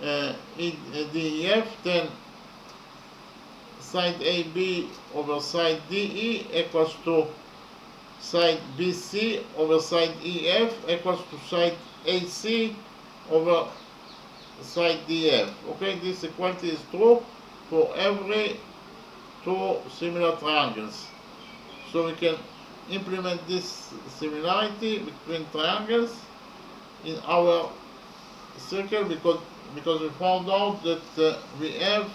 S1: DEF, then side AB over side DE equals to side BC over side EF equals to side AC over side DF. Okay, this equality is true for every two similar triangles. So we can implement this similarity between triangles in our circle, because we found out that we have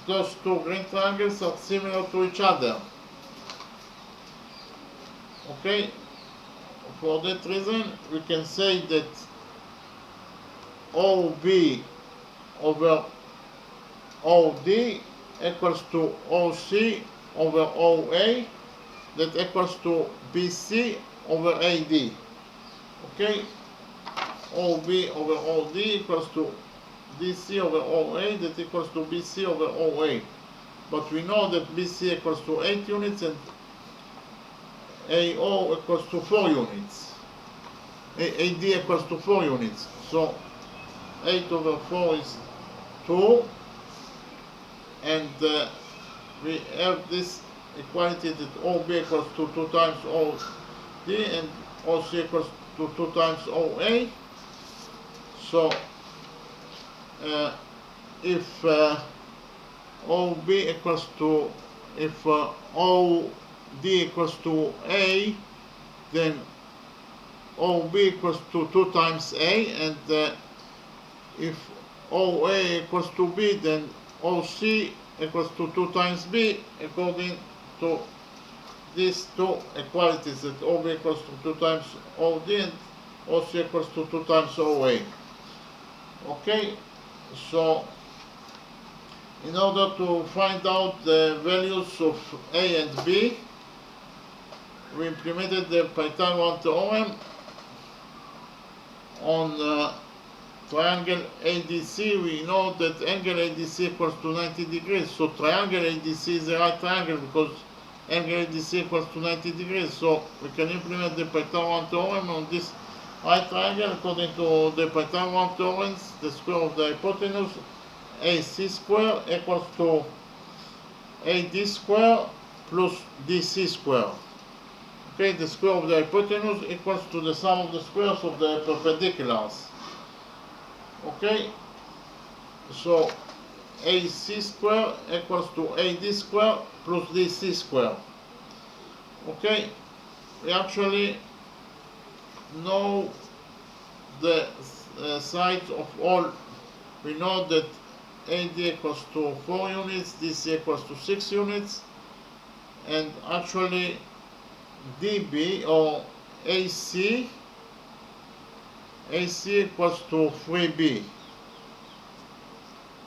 S1: those two green triangles are similar to each other. Okay, for that reason we can say that OB over OD equals to OC over OA, that equals to BC over AD. Okay, OB over OD equals to BC over OA, that equals to BC over OA. But we know that BC equals to 8 units and AO equals to 4 units. AD equals to 4 units. So 8 over 4 is 2, and we have this equality that OB equals to 2 times OD and OC equals to 2 times OA. So if OB equals to, if OD equals to A, then OB equals to 2 times A, and if OA equals to B, then OC equals to 2 times B, according to these two equalities, that OB equals to 2 times OD and OC equals to 2 times OA. Okay, so in order to find out the values of A and B, we implemented the Pythagorean theorem on triangle ADC. We know that angle ADC equals to 90 degrees, so triangle ADC is a right triangle because angle ADC equals to 90 degrees. So we can implement the Pythagorean theorem on this right triangle. According to the Pythagorean theorems, the square of the hypotenuse AC square equals to AD square plus DC square. Okay, the square of the hypotenuse equals to the sum of the squares of the perpendiculars. Okay, so AC square equals to AD square plus DC square. Okay, we actually know the sides of all. We know that AD equals to 4 units, DC equals to 6 units, and actually DB or AC equals to 3B.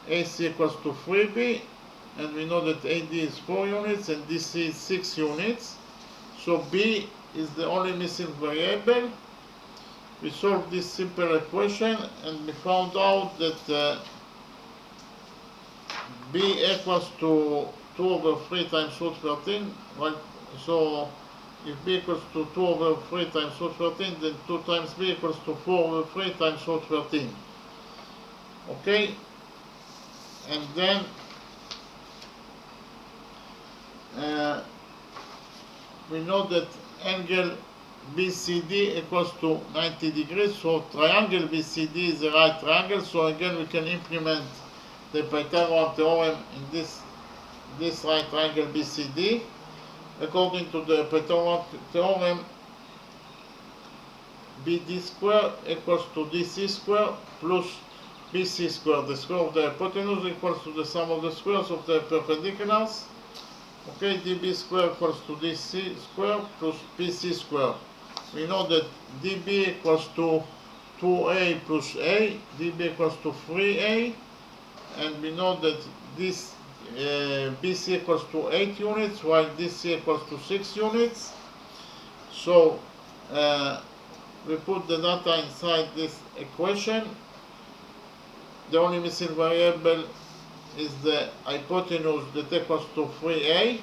S1: AC equals to 3B, and we know that AD is 4 units and DC is 6 units. So B is the only missing variable. We solved this simple equation and we found out that B equals to 2 over 3 times root 13. Well, so if B equals to 2 over 3 times root 13, then 2 times B equals to 4 over 3 times root 13. Okay? And then we know that angle BCD equals to 90 degrees, so triangle BCD is a right triangle, so again we can implement the Pythagorean theorem in this right triangle BCD. According to the Pythagorean theorem, BD square equals to DC square plus BC square. The square of the hypotenuse equals to the sum of the squares of the perpendiculars. Okay, DB square equals to DC square plus BC square. We know that DB equals to 2A plus A, DB equals to 3A, and we know that this BC equals to 8 units, while DC equals to 6 units. So we put the data inside this equation. The only missing variable is the hypotenuse that equals to 3A.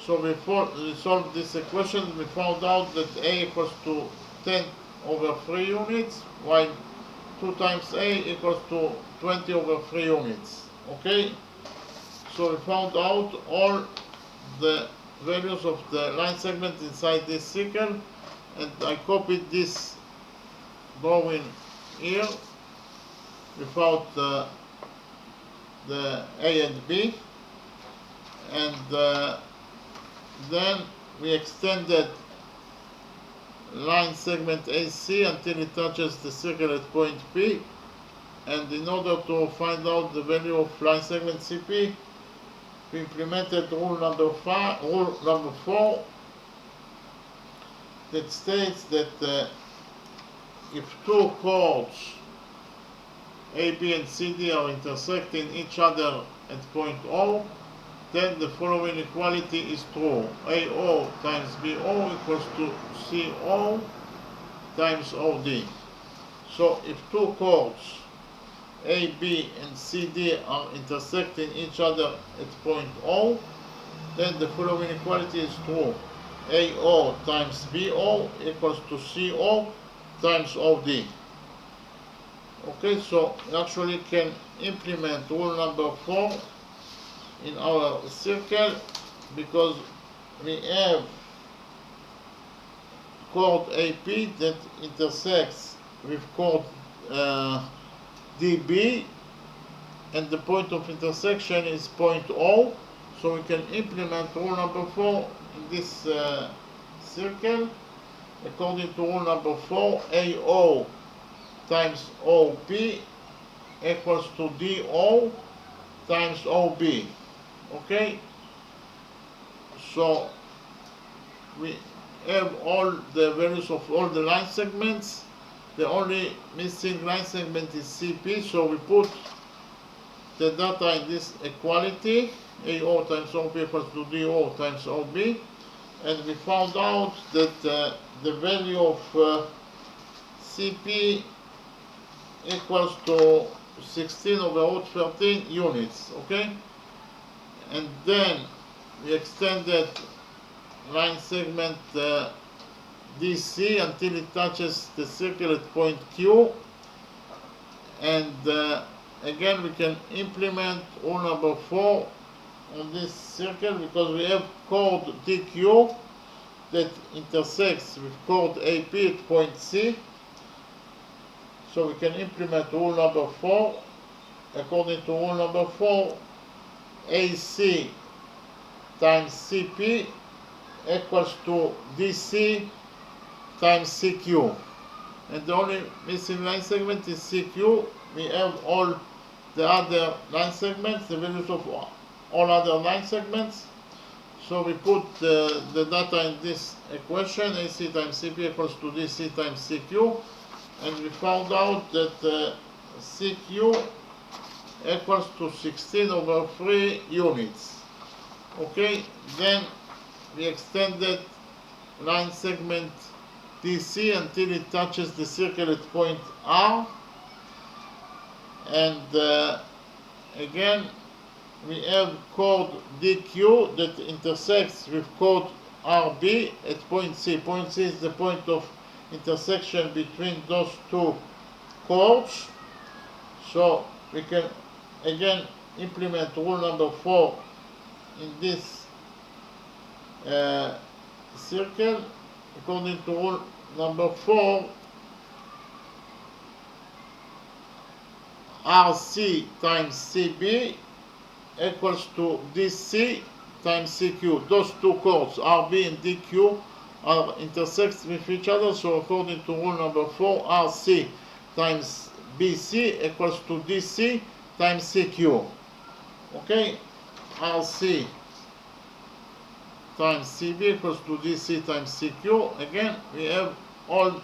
S1: So before we solved this equation, we found out that A equals to 10 over 3 units, while 2 times A equals to 20 over 3 units. Okay? So we found out all the values of the line segment inside this circle, and I copied this drawing here without the A and B, and then we extended line segment AC until it touches the circle at point P, and in order to find out the value of line segment CP, we implemented rule number 4 that states that if two chords AB and CD are intersecting each other at point O, then the following equality is true. AO times BO equals to CO times OD. So if two chords AB and CD are intersecting each other at point O, then the following equality is true. AO times BO equals to CO times OD. Okay, so we actually can implement rule number 4 in our circle, because we have chord AP that intersects with chord DB, and the point of intersection is point O, so we can implement rule number 4 in this circle. According to rule number 4, AO times OP equals to DO times OB. Okay, so we have all the values of all the line segments. The only missing line segment is CP, so we put the data in this equality, AO times OP equals to DO times OB, and we found out that the value of CP equals to 16 over root 13 units. Okay, and then we extended line segment DC until it touches the circle at point Q, and again we can implement rule number 4 on this circle because we have chord DQ that intersects with chord AP at point C. So we can implement rule number 4. According to rule number 4, AC times CP equals to DC times CQ. And the only missing line segment is CQ. We have all the other line segments, the values of all other line segments. So we put the data in this equation, AC times CP equals to DC times CQ. And we found out that CQ equals to 16 over 3 units. Okay, then we extended line segment DC until it touches the circle at point R, and again we have chord DQ that intersects with chord RB at point C. Point C is the point of intersection between those two chords. So we can again implement rule number 4 in this circle. According to rule number 4, RC times CB equals to DC times CQ. Those two chords, RB and DQ, are intersect with each other. So according to rule number 4, RC times BC equals to DC times CQ. Okay, RC times CB equals to DC times CQ. Again, we have all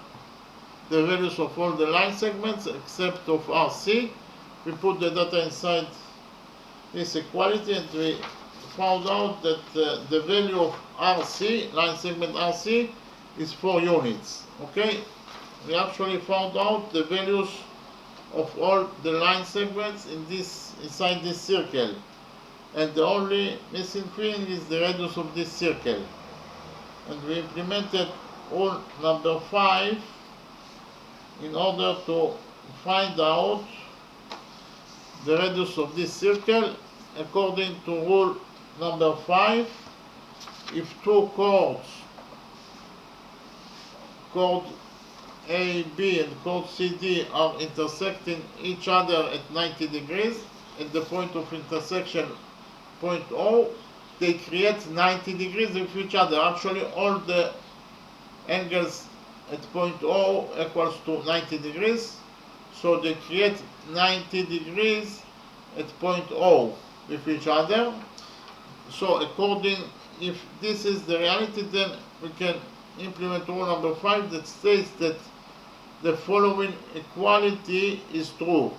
S1: the values of all the line segments except of RC. We put the data inside this equality and we found out that the value of RC, line segment RC, is 4 units. Okay, we actually found out the values of all the line segments inside this circle. And the only missing thing is the radius of this circle. And we implemented rule number 5 in order to find out the radius of this circle. According to rule number 5, if two chords, chord AB and chord CD, are intersecting each other at 90 degrees, at the point of intersection point O, they create 90 degrees with each other. Actually, all the angles at point O equals to 90 degrees. So they create 90 degrees at point O with each other. So if this is the reality, then we can implement rule number 5 that states that the following equality is true.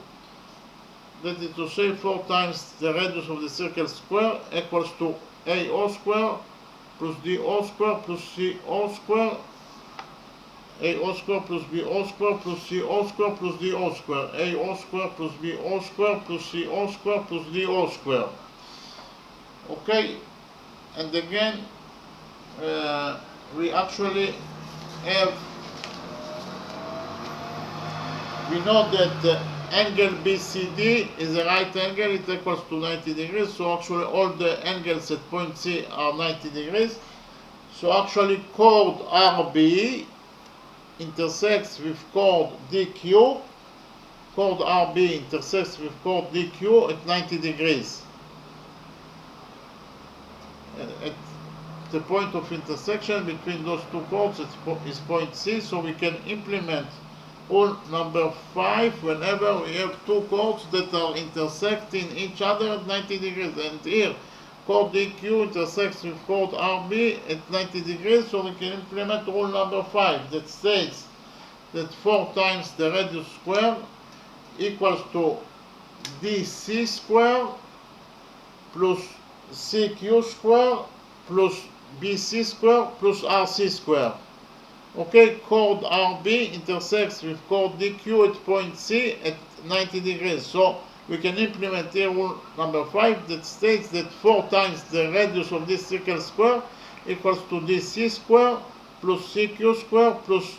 S1: That is to say, 4 times the radius of the circle square equals to AO square plus DO square plus CO square, AO square plus BO square plus CO square plus DO square, AO square plus BO square plus CO square plus DO square. Okay, and again, we actually have, we know that angle BCD is a right angle, it equals to 90 degrees, so actually all the angles at point C are 90 degrees. So actually chord RB intersects with chord DQ, chord RB intersects with chord DQ at 90 degrees. At the point of intersection between those two chords is point C, so we can implement rule number 5 whenever we have two chords that are intersecting each other at 90 degrees. And here, chord DQ intersects with chord RB at 90 degrees, so we can implement rule number 5 that states that 4 times the radius square equals to DC square plus CQ square plus BC square plus RC square. Okay, chord RB intersects with chord DQ at point C at 90 degrees. So we can implement here rule number 5 that states that 4 times the radius of this circle square equals to DC square plus CQ square plus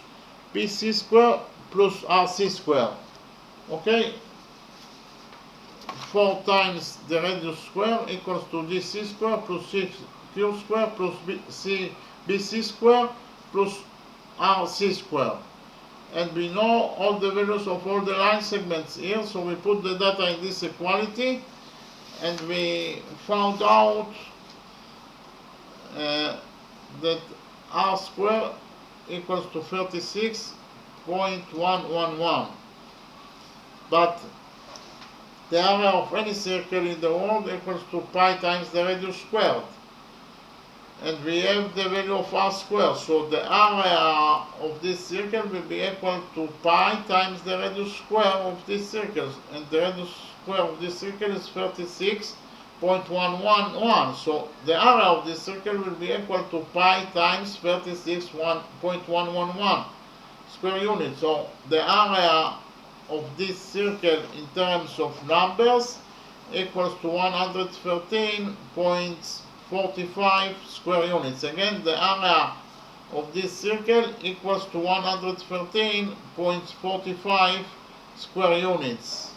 S1: BC square plus RC square. Okay, 4 times the radius square equals to dc square plus 6q square plus bc square plus rc square. And we know all the values of all the line segments here, so we put the data in this equality, and we found out that r squared equals to 36.111. But the area of any circle in the world equals to pi times the radius squared. And we have the value of r squared, so the area of this circle will be equal to pi times the radius square of this circle, and the radius square of this circle is 36.111, so the area of this circle will be equal to pi times 36.111 square units. So the area of this circle in terms of numbers equals to 113.45 square units. Again, the area of this circle equals to 113.45 square units.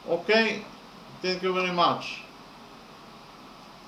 S1: Okay, thank you very much.